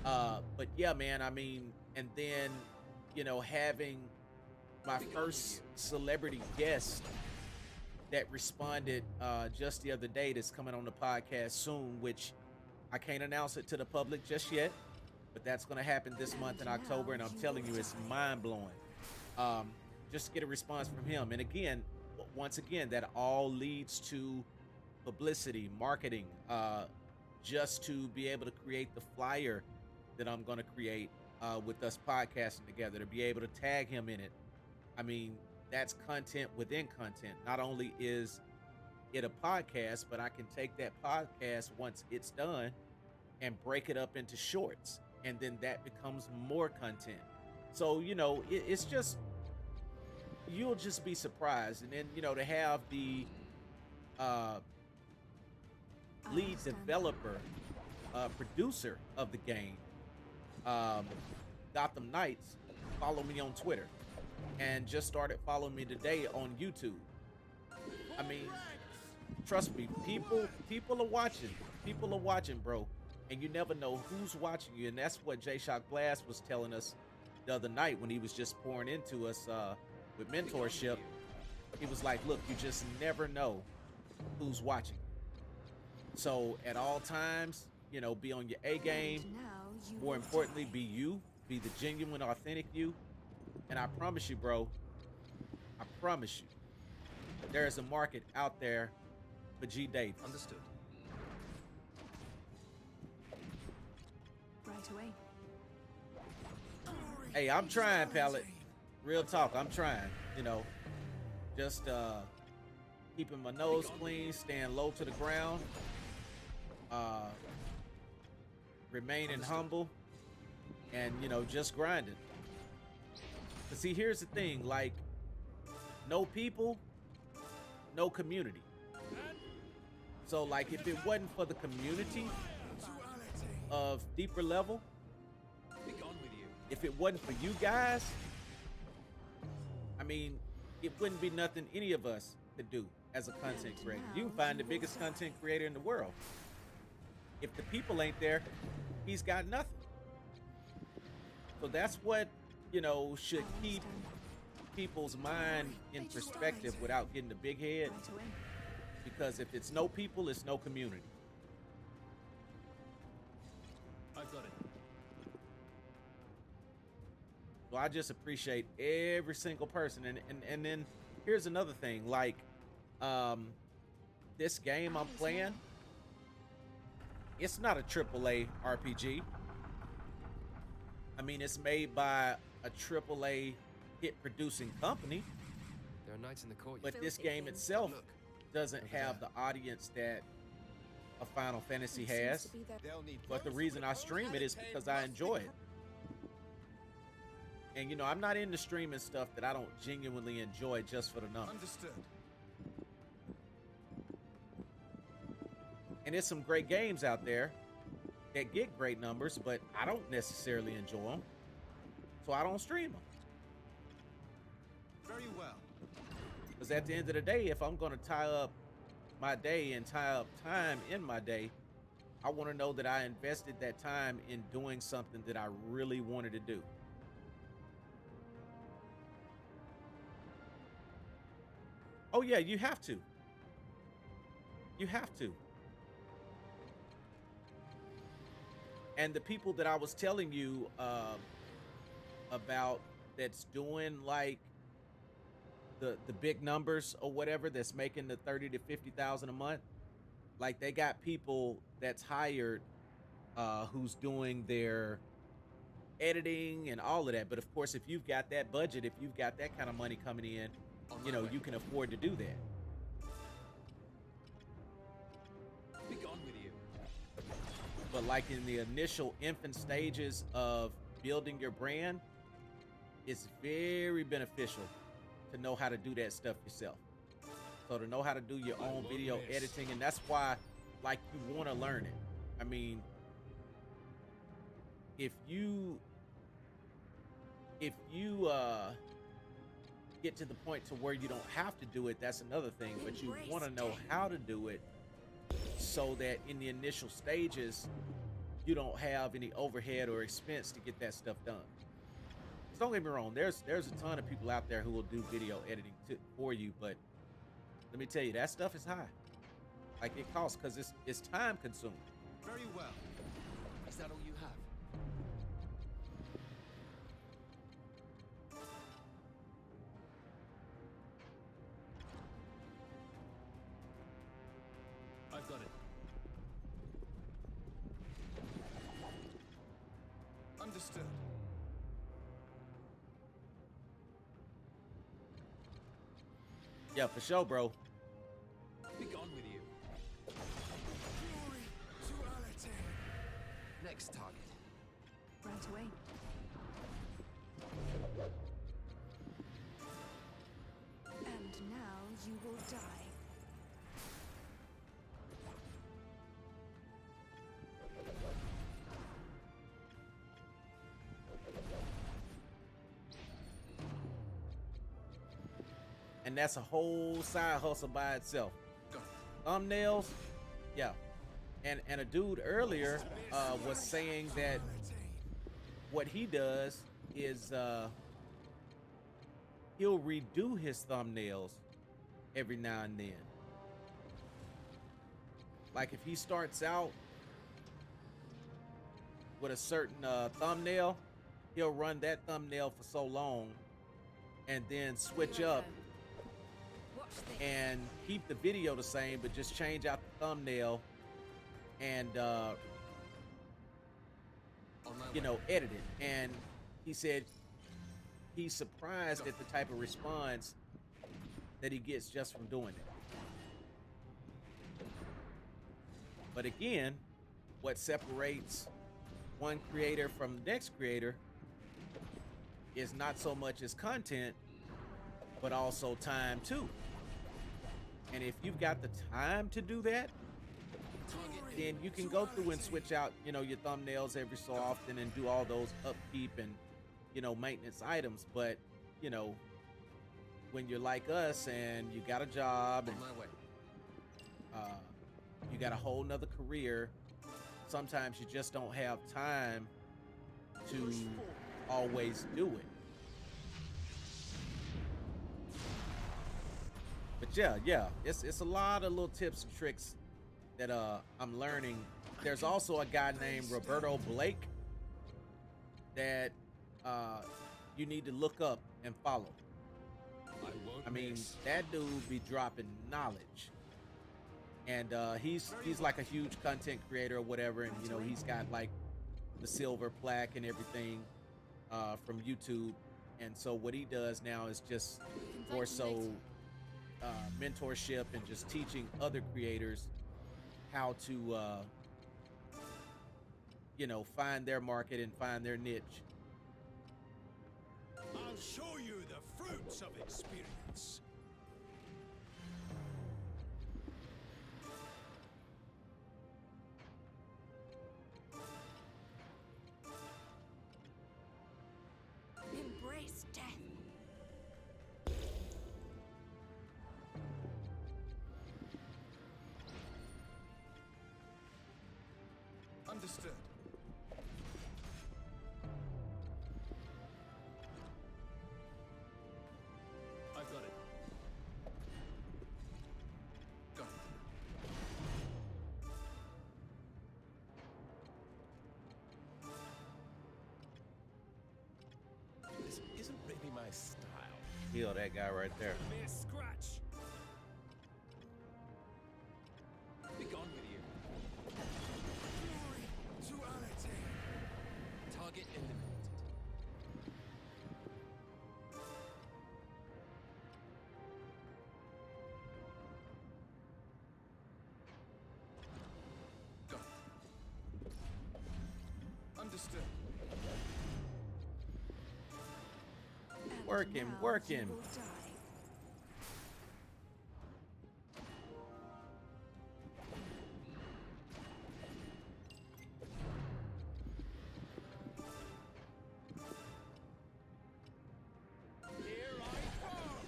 But yeah, man, I mean, and then, you know, having my first celebrity guest that responded just the other day that's coming on the podcast soon, which I can't announce it to the public just yet, but that's going to happen this month in October, and I'm telling you, it's mind-blowing. Just to get a response from him. And again, once again, that all leads to publicity, marketing, just to be able to create the flyer that I'm going to create with us podcasting together, to be able to tag him in it. I mean, that's content within content. Not only is it a podcast, but I can take that podcast once it's done and break it up into shorts, and then that becomes more content. So, you know, it's just, you'll just be surprised. And then, you know, to have the lead developer, producer of the game, Gotham Knights, follow me on Twitter and just started following me today on YouTube. I mean, trust me, people are watching. People are watching, bro. And you never know who's watching you. And that's what J Shock Blast was telling us the other night when he was just pouring into us with mentorship. He was like, look, you just never know who's watching. So at all times, you know, be on your A game. More importantly, be you. Be the genuine, authentic you. And I promise you, bro, I promise you, there is a market out there for G. Davis. Understood. Right away. Hey, I'm trying, Pallet. Real talk, I'm trying. You know, just keeping my nose clean, staying low to the ground, remaining humble, and, you know, just grinding. But see, here's the thing, like, no people, no community. So, like, if it wasn't for the community of deeper level, Be gone with you. if it wasn't for you guys, I mean, it wouldn't be nothing any of us could do. as a content creator. You can find the biggest content creator in the world. If the people ain't there, he's got nothing. So that's what, you know, should keep people's mind in perspective without getting the big head. Because if it's no people, it's no community. I've got it. So I just appreciate every single person. And then here's another thing, like this game I'm playing, it's not a AAA RPG. I mean, it's made by a AAA hit producing company. There are knights in the court. But this game itself doesn't have the audience that a Final Fantasy has. But the reason I stream it is because I enjoy it. And you know, I'm not into streaming stuff that I don't genuinely enjoy just for the numbers. Understood. And there's some great games out there that get great numbers, but I don't necessarily enjoy them. So I don't stream them. Very well. Because at the end of the day, if I'm going to tie up my day and tie up time in my day, I want to know that I invested that time in doing something that I really wanted to do. Oh yeah, you have to. You have to. And the people that I was telling you about that's doing like the big numbers or whatever, that's making the 30 to 50,000 a month, like they got people that's hired who's doing their editing and all of that. But of course, if you've got that budget, if you've got that kind of money coming in, you know, you can afford to do that. Be gone with you. But like in the initial infant stages of building your brand, it's very beneficial to know how to do that stuff yourself. So to know how to do your own video editing, and that's why, like, you want to learn it. I mean, if you get to the point to where you don't have to do it, that's another thing. But you want to know how to do it so that in the initial stages, you don't have any overhead or expense to get that stuff done. 'Cause don't get me wrong, there's a ton of people out there who will do video editing for you, but let me tell you, that stuff is high. Like, it costs, because it's time consuming. Very well. Is that all you have? I've got it. Understood. Yeah, for sure, bro. Be gone with you. Glory to Alatain. Next target. Right away. And now you will die. And that's a whole side hustle by itself. Thumbnails, yeah. And a dude earlier was saying that what he does is he'll redo his thumbnails every now and then. Like if he starts out with a certain thumbnail, he'll run that thumbnail for so long and then switch up and keep the video the same, but just change out the thumbnail and you know, edit it. And he said he's surprised at the type of response that he gets just from doing it. But again, what separates one creator from the next creator is not so much as content, but also time too. And if you've got the time to do that, then you can go through and switch out, you know, your thumbnails every so often and do all those upkeep and, you know, maintenance items. But, you know, when you're like us and you got a job and On my way. you got a whole nother career, sometimes you just don't have time to always do it. But yeah, it's a lot of little tips and tricks that I'm learning. There's also a guy named Roberto Blake that you need to look up and follow. I mean, that dude be dropping knowledge, and he's like a huge content creator or whatever, and you know he's got like the silver plaque and everything from YouTube, and so what he does now is just more so mentorship and just teaching other creators how to you know, find their market and find their niche. I'll show you the fruits of experience. Embrace death. Understood. I've got it. Got it. This isn't really my style. Kill that guy right there. Mere scratch. Be gone with you. Duality. Target eliminated. Got it. Understood. And Work him, now work you him. will die. Here I come.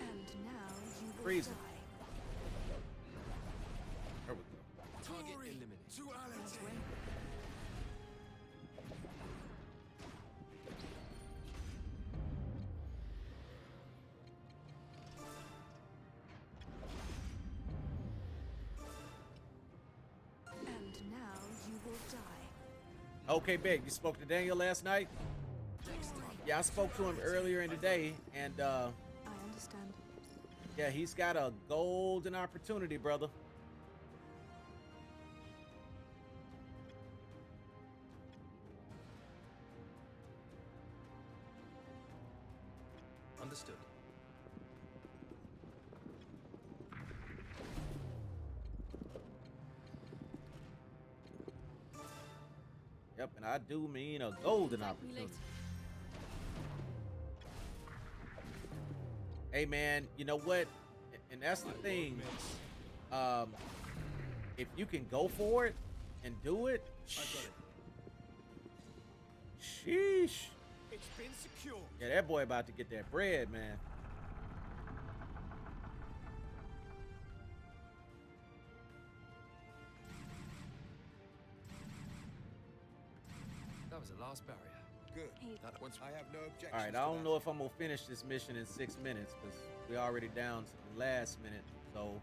And now you will Freeze him. die. There we go. Target Glory, eliminated. duality. And now you will die. Okay, Big, you spoke to Daniel last night? Yeah, I spoke to him earlier in the day, and I understand. yeah, he's got a golden opportunity, brother. Understood. Yep, and I do mean a golden Thank me opportunity. later. Hey, man, you know what? And that's the thing. If you can go for it and do it, sheesh. It's been secured. Yeah, that boy about to get that bread, man. That was the last barrier. Good. That once I have no objection. All right, I don't know if I'm gonna finish this mission in 6 minutes because we already down to the last minute. So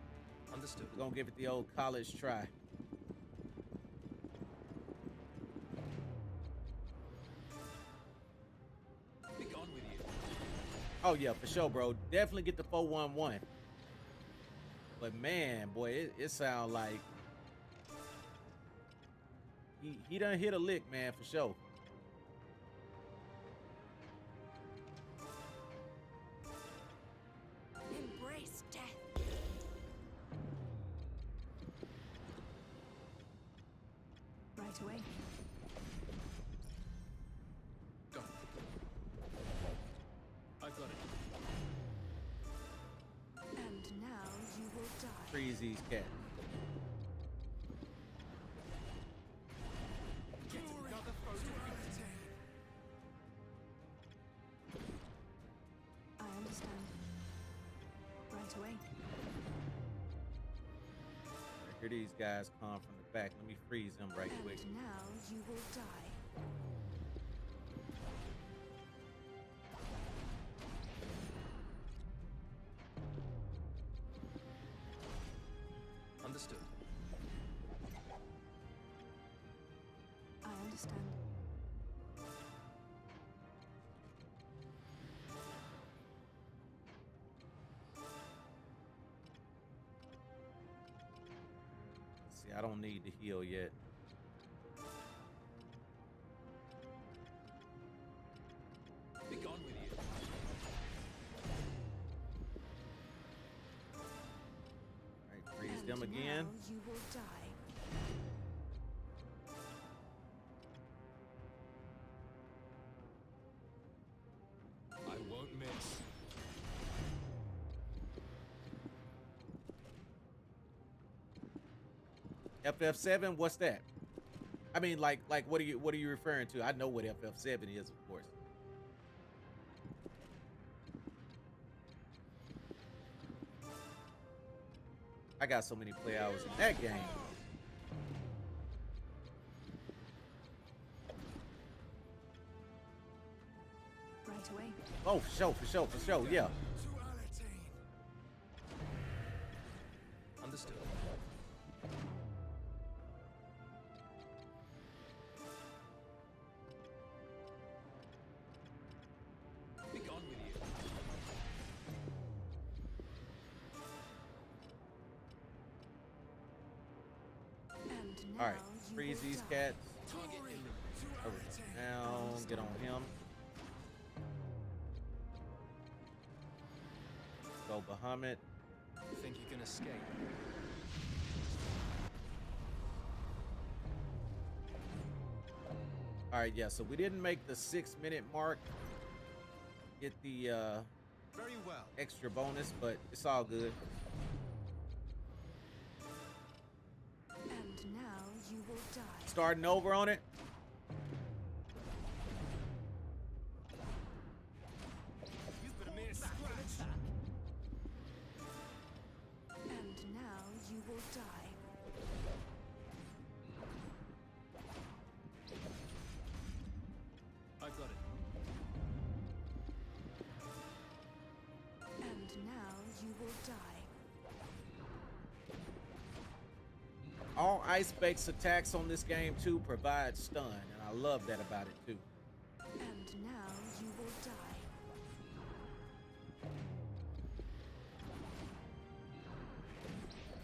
understood. we're gonna give it the old college try. Be gone with you. Oh yeah, for sure, bro. Definitely get the 411. But man, boy, it sound like he done hit a lick, man, for sure. Embrace death. Right away. Done. I've got it. And now you will die. Freeze these cats. Here these guys come from the back. Let me freeze them right quick. And now you will die. Understood. I understand. See, I don't need to heal yet. Be gone with you. All right, freeze them again. Now you will die. I won't miss. FF7, what's that? I mean, like what are you referring to? I know what FF7 is, of course. I got so many play hours in that game. Right away. Oh, for sure, yeah. Understood. Be gone with you. And now All right, you freeze will these die. cats. Target eliminated. Over down, get on him. Go Bahamut. Think you can escape? All right, yeah. So we didn't make the 6-minute mark. Get the Very well. extra bonus, but it's all good. And now you will die. Starting over on it. You've been a mere scratch. And now you will die. I've got it. And now you will die. All ice-based attacks on this game too provide stun, and I love that about it too. And now you will die.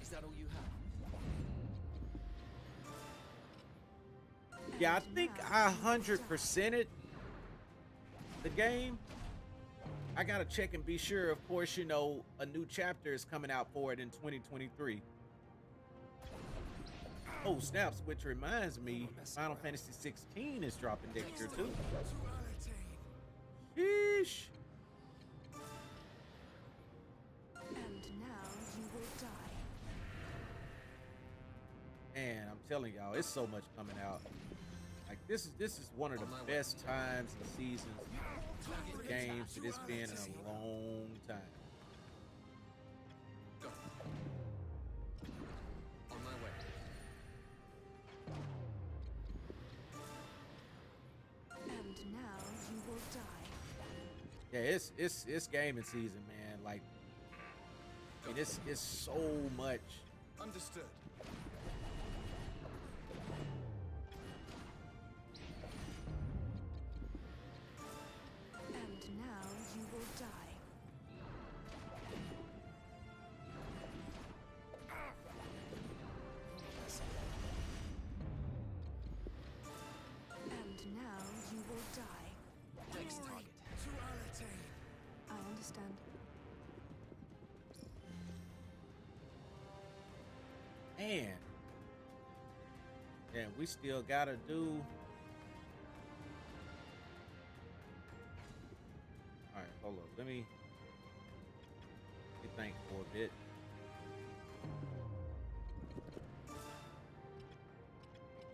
Is that all you have? Yeah, I And think now I you will 100%ed the game. I gotta check and be sure. Of course, you know, a new chapter is coming out for it in 2023. Oh, snaps, which reminds me, Final Fantasy 16 is dropping next year too. Sheesh. And now you will die. Man, I'm telling y'all, it's so much coming out. Like this is one of the best times and seasons for games that it's been in a long time. Go. On my way. And now you will die. Yeah, it's gaming season, man. Like, and it's so much. Understood. And now you will die. And now you will die. Next target. I understand. Man. Yeah, we still gotta do. Alright, hold up. Let me think for a bit.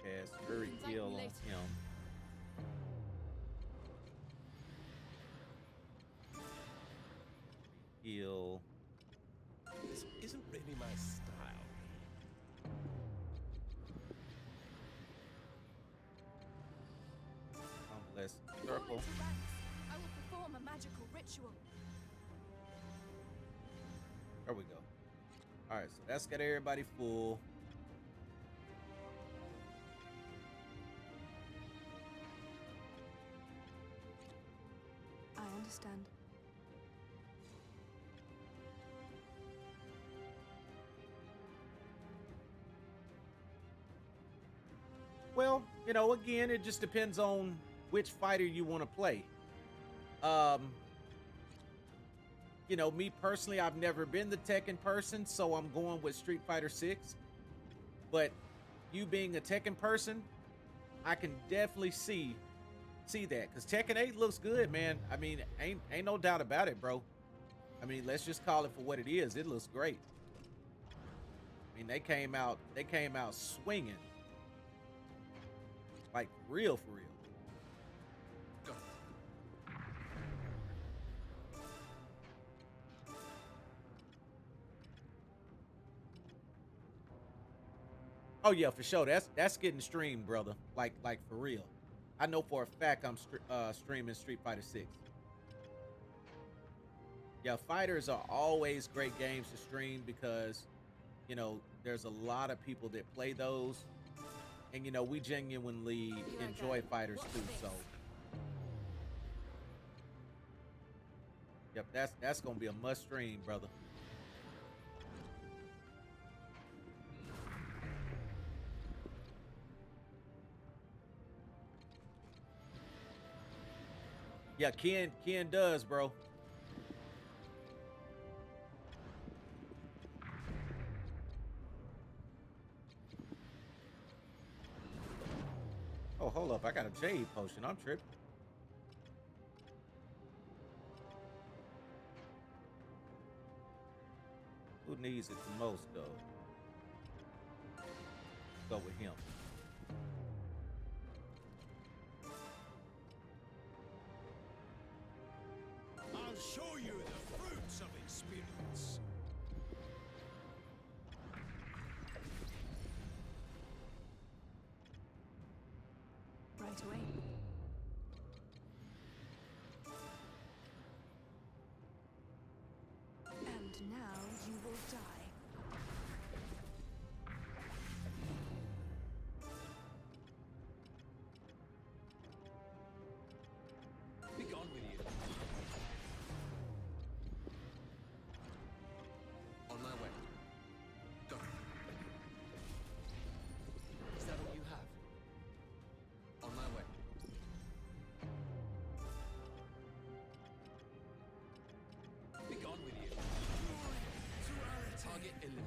Cast Hurry Invite Kill me on later. him. Heal. This isn't really my style. Yes. Fall Circle. into ranks. I will perform a magical ritual. There we go. All right, so that's got everybody full. I understand. Well, you know, again, it just depends on which fighter you want to play. Um, you know, me personally, I've never been the Tekken person, so I'm going with Street Fighter 6. But you being a Tekken person, I can definitely see that, because Tekken 8 looks good, man. I mean, ain't no doubt about it, bro. I mean, let's just call it for what it is. It looks great. I mean, they came out swinging, like real for real. Go. Oh yeah, for sure. That's getting streamed, brother. Like for real. I know for a fact I'm streaming Street Fighter 6. Yeah, fighters are always great games to stream because, you know, there's a lot of people that play those, and you know we genuinely enjoy fighters too. So, yep, that's gonna be a must stream, brother. Yeah, Ken does, bro. Oh, hold up. I got a jade potion. I'm tripping. Who needs it the most, though? Go with him. I'll show you the fruits of experience. Right away. And now you will die. Be gone with you. On my way. Go. Is that all you have? On my way. Be gone with you. Target eliminated.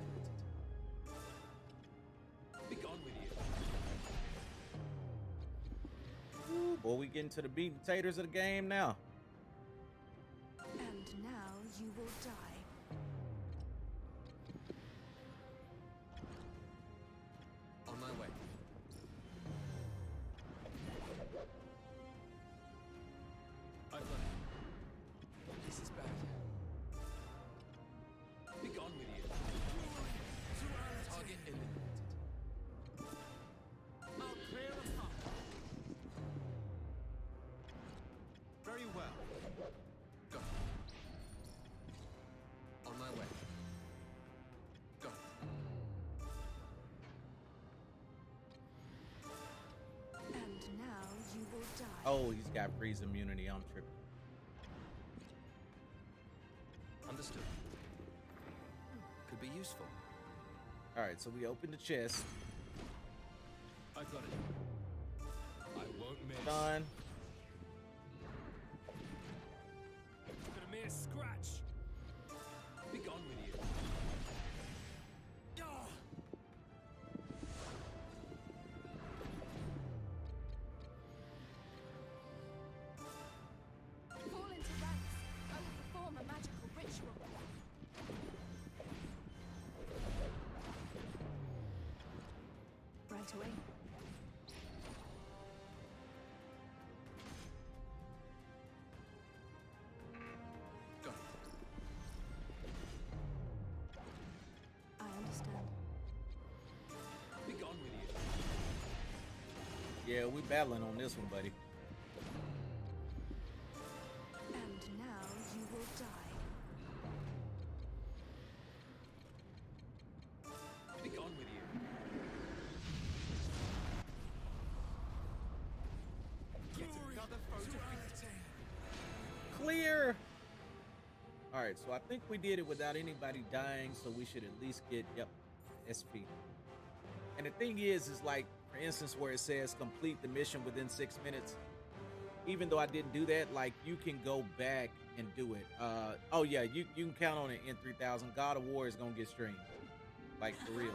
Be gone with you. Ooh, boy, we getting to the meat and taters of the game now. And now you will die. On my way. I've got it. This is bad. Be gone with you. Target eliminated. I'll clear them up. Very well. Go. On my way. Go. And now you will die. Oh, he's got freeze immunity. I'm tripping. Understood. Could be useful. All right, so we open the chest. I've got it. I won't miss. Done. But a mere scratch. Be gone with you. Fall into ranks. I will perform a magical ritual. Right away. Go. I understand. Be gone with you. Yeah, we battling on this one, buddy. All right, so I think we did it without anybody dying, so we should at least get, yep, SP. And the thing is like, for instance, where it says complete the mission within 6 minutes, even though I didn't do that, like, you can go back and do it. Oh yeah, you can count on it in 3000. God of War is gonna get streamed, like, for real.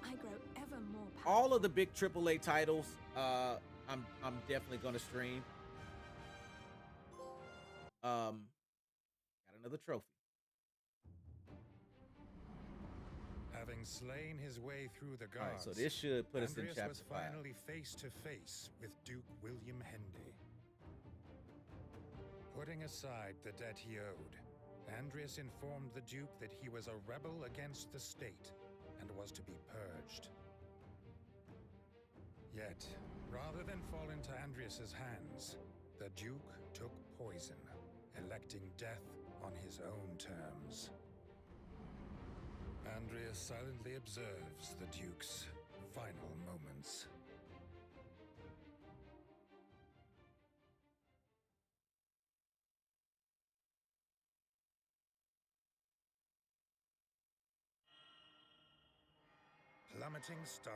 I grow ever more powerful. All of the big AAA titles, I'm definitely gonna stream. Got another trophy. Having slain his way through the All right, guards, so this should put us in Andreas chapter was 5. finally face to face with Duke William Hendy. Putting aside the debt he owed, Andreas informed the Duke that he was a rebel against the state and was to be purged. Yet, rather than fall into Andreas's hands, the Duke took poison, electing death on his own terms. Andreas silently observes the Duke's final moments. Plummeting star.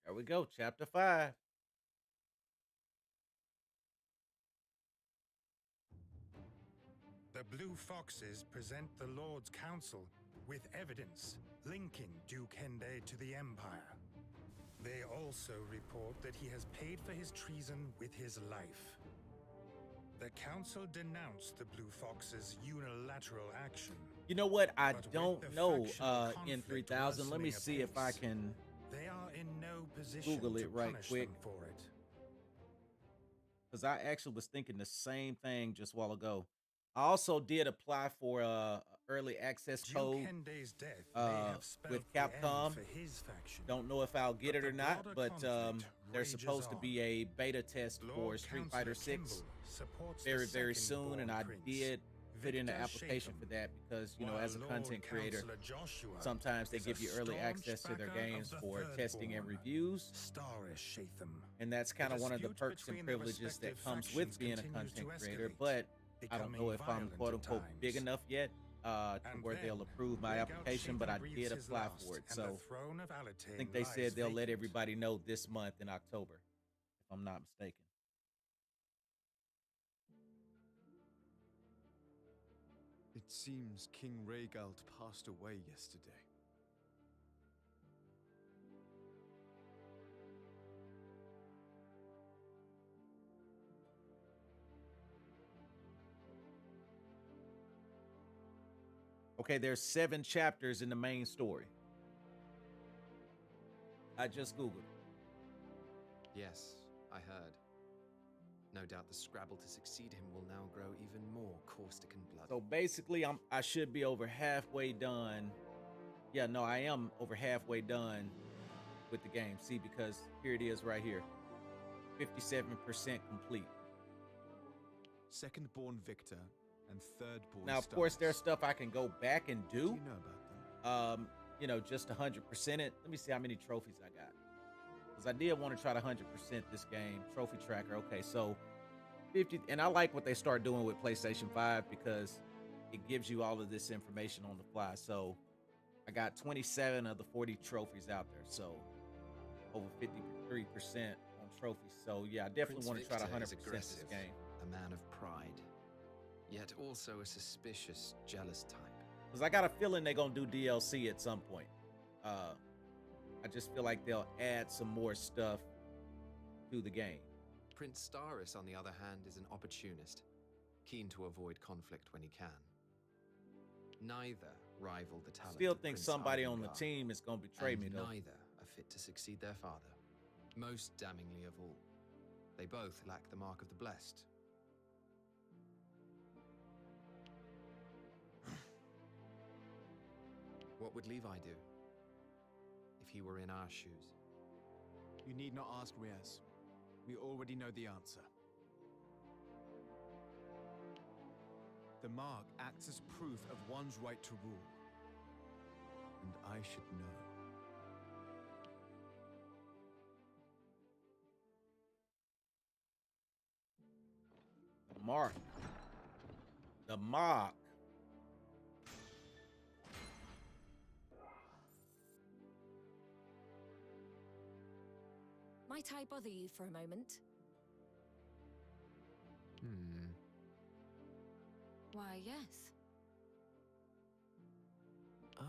There we go, chapter 5. The Blue Foxes present the Lord's Council with evidence linking Duke Henday to the Empire. They also report that he has paid for his treason with his life. The Council denounced the Blue Foxes' unilateral action. You know what? I But with don't the know factional in conflict 3000. Let me worsening see if I apace, can They are in no position Google to it right punish quick. them for it. Because I actually was thinking the same thing just a while ago. I also did apply for a early access Duke code Henday's death may have spelled with the end Capcom. for his faction. Don't know if I'll get But it or the not, broader but conflict there's rages supposed to on. be a beta test for Lord Street Fighter Councillor 6 Kimball supports the very soon, second-born and I prince, did put in an Victor application Shatham, for that because, you know, while as a Lord content creator, Councillor Joshua sometimes they is give a you early staunch access to their backer of games the for third testing and born, reviews. Starish Shatham. And that's kind of one of the dispute perks and between the privileges that respective comes with factions being a continues content to creator, escalate, but I don't know becoming if I'm violent quote at unquote big times. enough yet to And where they'll then, approve my Rhaegar application, but I Shatham breathes did his apply last, for it. and So the throne of I Alatain think they lies said they'll let vacant. everybody know this month in October, if I'm not mistaken. It seems King Rhaegald passed away yesterday. Okay, there's 7 chapters in the main story. I just Googled. Yes, I heard. No doubt the scrabble to succeed him will now grow even more caustic and bloody. So basically, I should be over halfway done. Yeah, no, I am over halfway done with the game. See, because here it is right here. 57% complete. Second-born Victor and third-born Now, of course, there's Stannis. stuff I can go back and Do do. you know about them? You know, just 100% it. Let me see how many trophies I got. Because I did want to try to 100% this game. Trophy tracker. Okay, so 50. And I like what they start doing with PlayStation 5 because it gives you all of this information on the fly. So I got 27 of the 40 trophies out there. So over 53% on trophies. So yeah, I definitely Prince want to try to Victor 100% is this aggressive, game. a man of pride, yet also a suspicious, jealous type. Because I got a feeling they're going to do DLC at some point. I just feel like they'll add some more stuff to the game. Prince Staris, on the other hand, is an opportunist, keen to avoid conflict when he can. Neither rival the talent Still of think Prince somebody on the Ivangar, team is going to betray and me, though. neither are fit to succeed their father. Most damningly of all, they both lack the mark of the blessed. What would Levi do if he were in our shoes? You need not ask Riaz. We already know the answer. The mark acts as proof of one's right to rule. And I should know. mark. The mark. Might I bother you for a moment? Why, yes. Oh.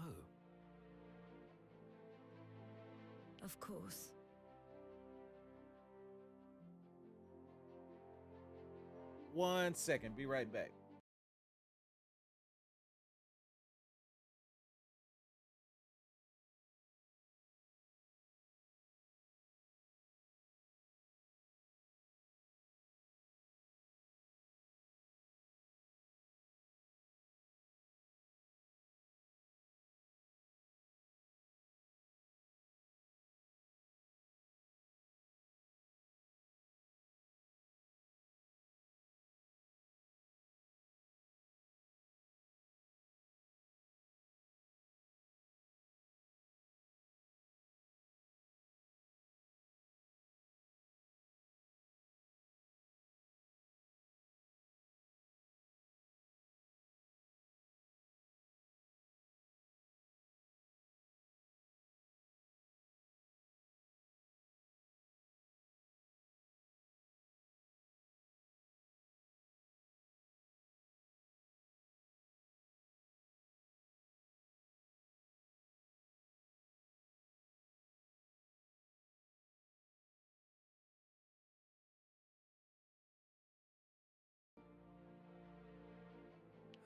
Of course. One second. Be right back.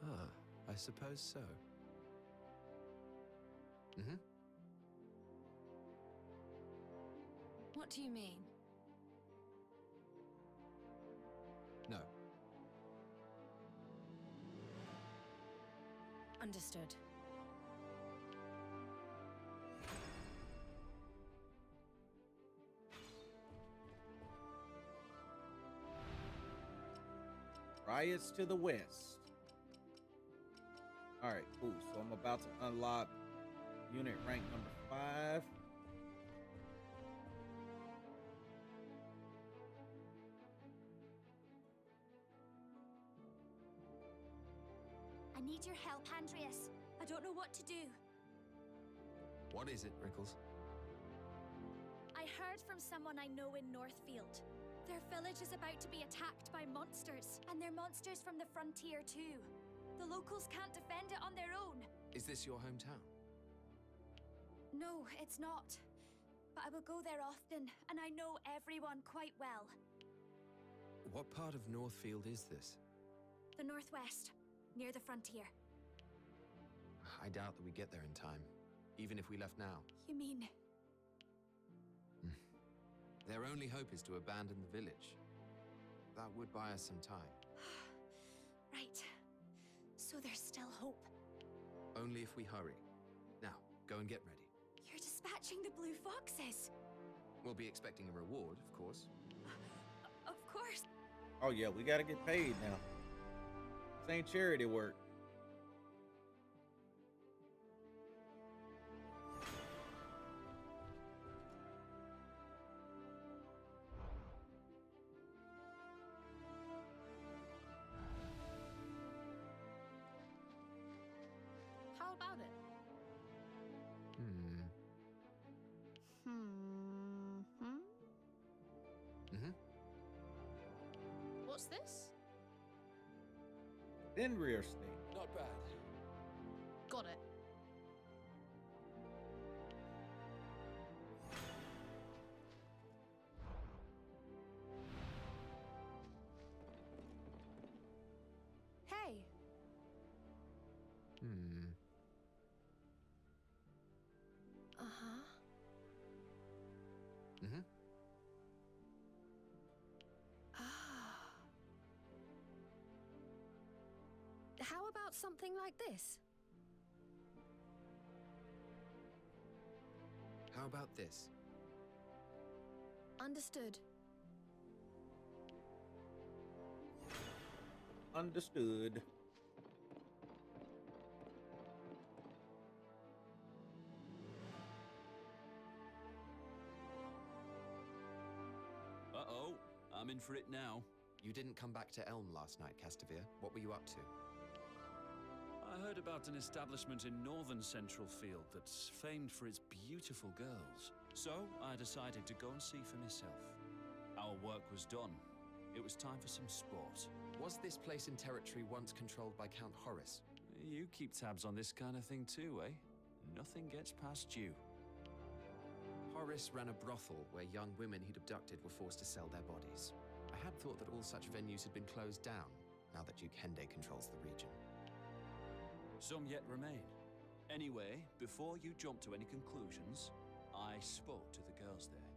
Ah, I suppose so. What do you mean? No. Understood. Riots to the west. All right, cool. So I'm about to unlock unit rank number 5. I need your help, Andreas. I don't know what to do. What is it, Rickles? I heard from someone I know in Northfield. Their village is about to be attacked by monsters, and they're monsters from the frontier too. The locals can't defend it on their own. Is this your hometown? No, it's not. But I will go there often, and I know everyone quite well. What part of Northfield is this? The northwest, near the frontier. I doubt that we get there in time, even if we left now. You mean... Their only hope is to abandon the village. That would buy us some time. Right. So there's still hope. Only if we hurry. Now, go and get ready. You're dispatching the blue foxes. We'll be expecting a reward, of course. Of course. Oh yeah, we gotta get paid now. This ain't charity work. How about it? What's this? Fenrir State. Not bad. Got it. Hey, Uh-huh. Ah. How about something like this? How about this? Understood. Understood. Uh-oh. I'm in for it now. You didn't come back to Elm last night, Castamere. What were you up to? I heard about an establishment in northern Central Field that's famed for its beautiful girls. So I decided to go and see for myself. Our work was done. It was time for some sport. Was this place in territory once controlled by Count Horace? You keep tabs on this kind of thing too, eh? Nothing gets past you. Horace ran a brothel where young women he'd abducted were forced to sell their bodies. I had thought that all such venues had been closed down, now that Duke Hende controls the region. Some yet remain. Anyway, before you jump to any conclusions, I spoke to the girls there.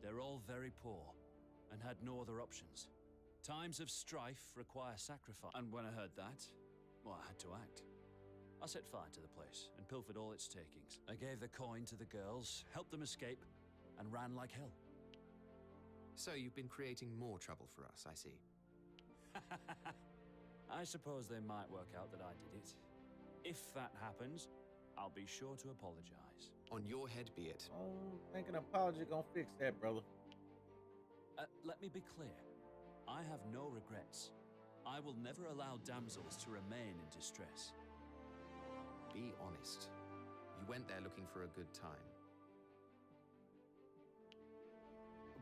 They're all very poor, and had no other options. Times of strife require sacrifice, and when I heard that, well, I had to act. I set fire to the place and pilfered all its takings. I gave the coin to the girls, helped them escape, and ran like hell. So you've been creating more trouble for us, I see. I suppose they might work out that I did it. If that happens, I'll be sure to apologize. On your head be it. I don't think an apology gonna fix that, brother. Let me be clear. I have no regrets. I will never allow damsels to remain in distress. Be honest. You went there looking for a good time.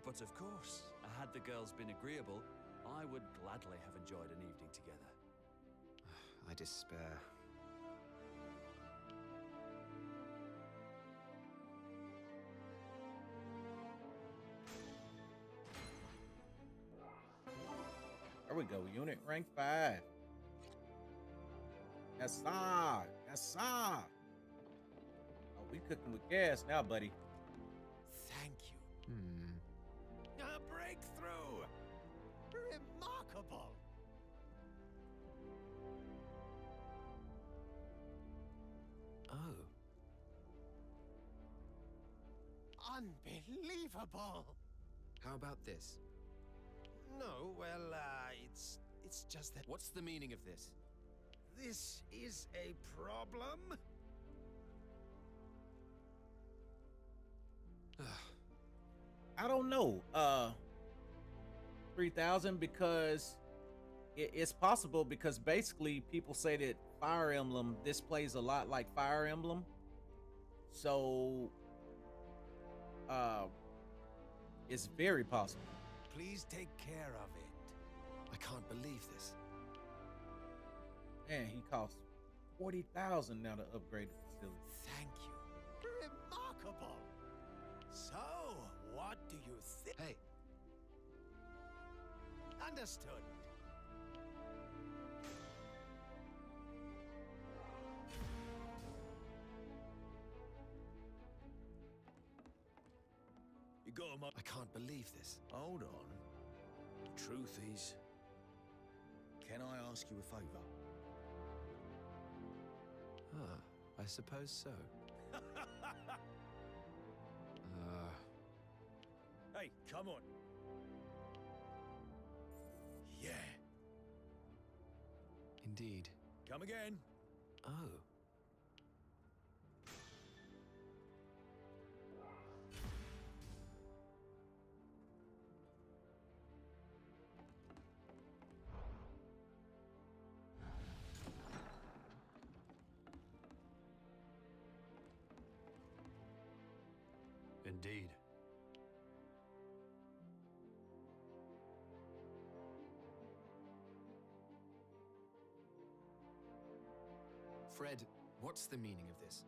But of course, had the girls been agreeable, I would gladly have enjoyed an evening together. I despair. There we go. Unit rank 5. Yes, sir. Yes, sir. Oh, we cooking with gas now, buddy. Thank you. A breakthrough! Remarkable! Oh. Unbelievable! How about this? No, well, it's just that... What's the meaning of this? This is a problem? I don't know. 3,000 because it's possible because basically people say that Fire Emblem, this plays a lot like Fire Emblem. So it's very possible. Please take care of it. I can't believe this. Man, he costs 40,000 now to upgrade the facility. Thank you. Remarkable. So, what do you think? Hey. Understood. You got him up. I can't believe this. Hold on. The truth is, can I ask you a favor? I suppose so. Hey, come on. Yeah. Indeed. Come again. Oh. Indeed. Fred, what's the meaning of this?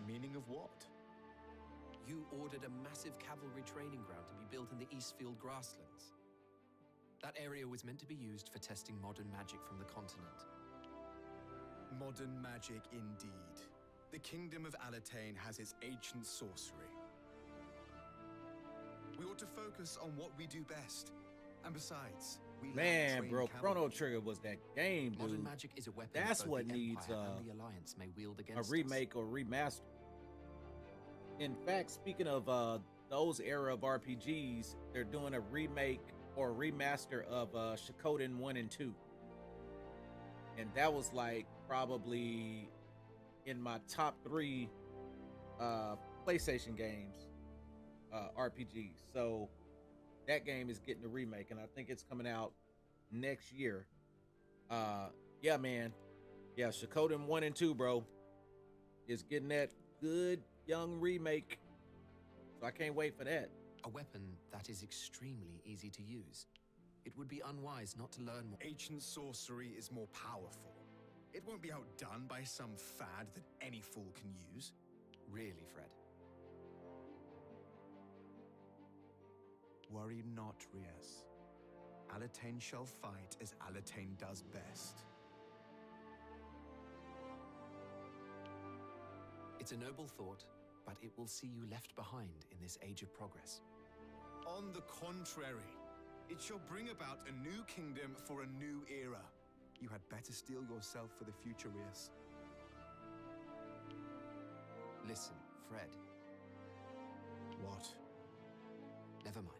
Meaning of what? You ordered a massive cavalry training ground to be built in the Eastfield grasslands. That area was meant to be used for testing modern magic from the continent. Modern magic indeed. The Kingdom of Alatain has its ancient sorcery. We ought to focus on what we do best. And besides, we Man, bro, Chrono Trigger was that game, dude. Modern magic is a weapon That's both what the needs Empire and the Alliance may wield a against remake or remaster. In fact, speaking of those era of RPGs, they're doing a remake or remaster of Shikoden 1 and 2. And that was like probably in my top 3 PlayStation games, RPGs. So that game is getting a remake, and I think it's coming out next year. Yeah, man. Yeah, Shikoden 1 and 2, bro, is getting that good young remake. So I can't wait for that. A weapon that is extremely easy to use. It would be unwise not to learn more. Ancient sorcery is more powerful. It won't be outdone by some fad that any fool can use. Really, Fred? Worry not, Rias. Alatane shall fight as Alatane does best. It's a noble thought, but it will see you left behind in this age of progress. On the contrary, it shall bring about a new kingdom for a new era. You had better steel yourself for the future, Rias. Listen, Fred. What? Never mind.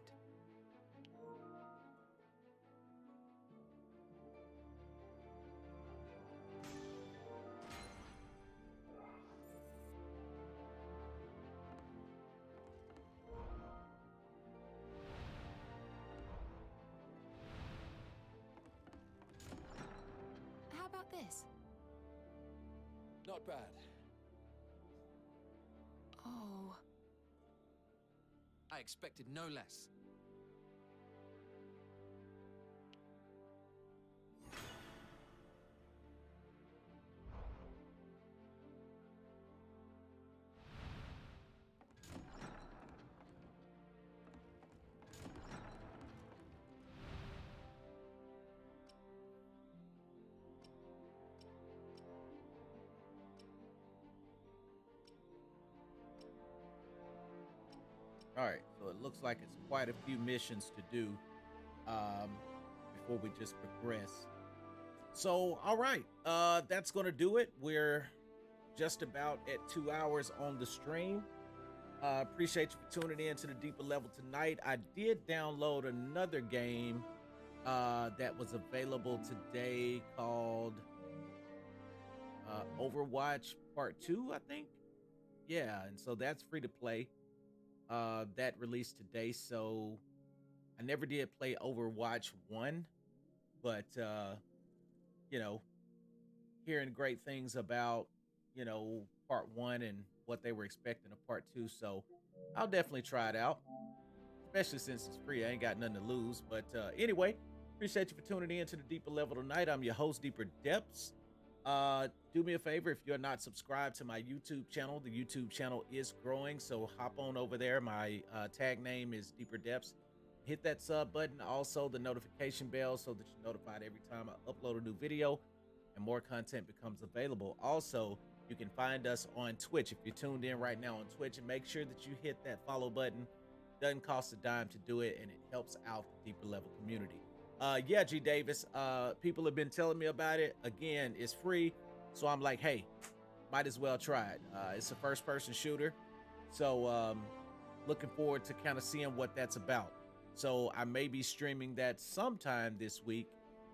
How about this? Not bad. Oh. I expected no less. All right, so it looks like it's quite a few missions to do before we just progress. So, all right, that's going to do it. We're just about at 2 hours on the stream. Appreciate you for tuning in to the Deeper Level tonight. I did download another game that was available today called Overwatch Part 2, I think. Yeah, and so that's free to play. That released today, so I never did play Overwatch 1, but you know, hearing great things about, you know, part 1 and what they were expecting of part 2, so I'll definitely try it out, especially since it's free. I ain't got nothing to lose. But anyway, appreciate you for tuning in to the Deeper Level tonight. I'm your host, Deeper Depths. Do me a favor, if you're not subscribed to my YouTube channel, the YouTube channel is growing, so hop on over there. My tag name is Deeper Depths. Hit that sub button, also the notification bell, so that you're notified every time I upload a new video and more content becomes available. Also, you can find us on Twitch if you're tuned in right now on Twitch, and make sure that you hit that follow button. Doesn't cost a dime to do it, and it helps out the Deeper Level community. Yeah, G Davis, people have been telling me about it. Again, it's free, so I'm like, hey, might as well try it. It's a first-person shooter, so looking forward to kind of seeing what that's about. So I may be streaming that sometime this week,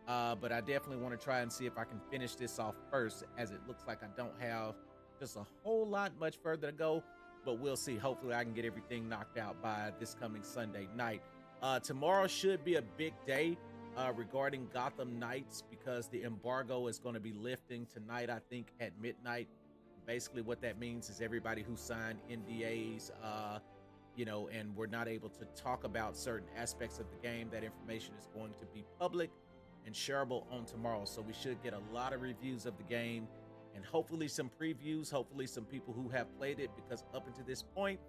but I definitely want to try and see if I can finish this off first, as it looks like I don't have just a whole lot much further to go, but we'll see. Hopefully I can get everything knocked out by this coming Sunday night. Tomorrow should be a big day regarding Gotham Knights, because the embargo is going to be lifting tonight, I think, at midnight. Basically what that means is everybody who signed NDAs, you know, and we're not able to talk about certain aspects of the game, that information is going to be public and shareable on tomorrow. So we should get a lot of reviews of the game, and hopefully some previews, hopefully some people who have played it, because up until this point,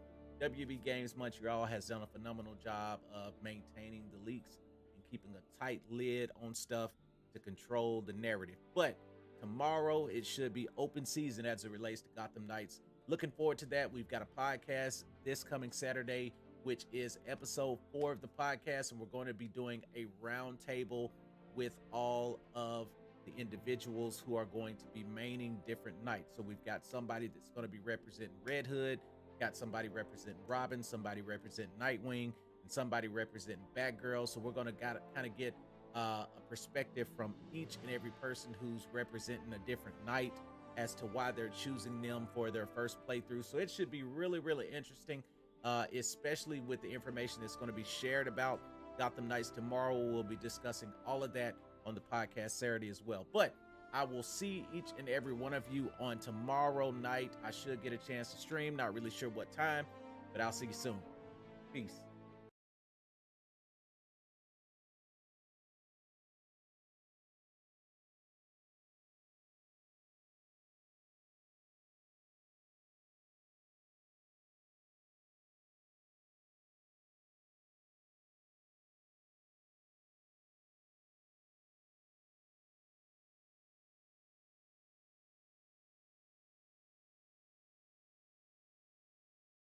WB Games Montreal has done a phenomenal job of maintaining the leaks and keeping a tight lid on stuff to control the narrative. But tomorrow it should be open season as it relates to Gotham Knights. Looking forward to that. We've got a podcast this coming Saturday, which is episode 4 of the podcast, and we're going to be doing a round table with all of the individuals who are going to be maining different knights. So we've got somebody that's going to be representing Red Hood, got somebody representing Robin, somebody representing Nightwing, and somebody representing Batgirl. So we're going to kind of get a perspective from each and every person who's representing a different knight as to why they're choosing them for their first playthrough. So it should be really, really interesting, especially with the information that's going to be shared about Gotham Knights tomorrow. We'll be discussing all of that on the podcast Saturday as well. But I will see each and every one of you on tomorrow night. I should get a chance to stream. Not really sure what time, but I'll see you soon. Peace.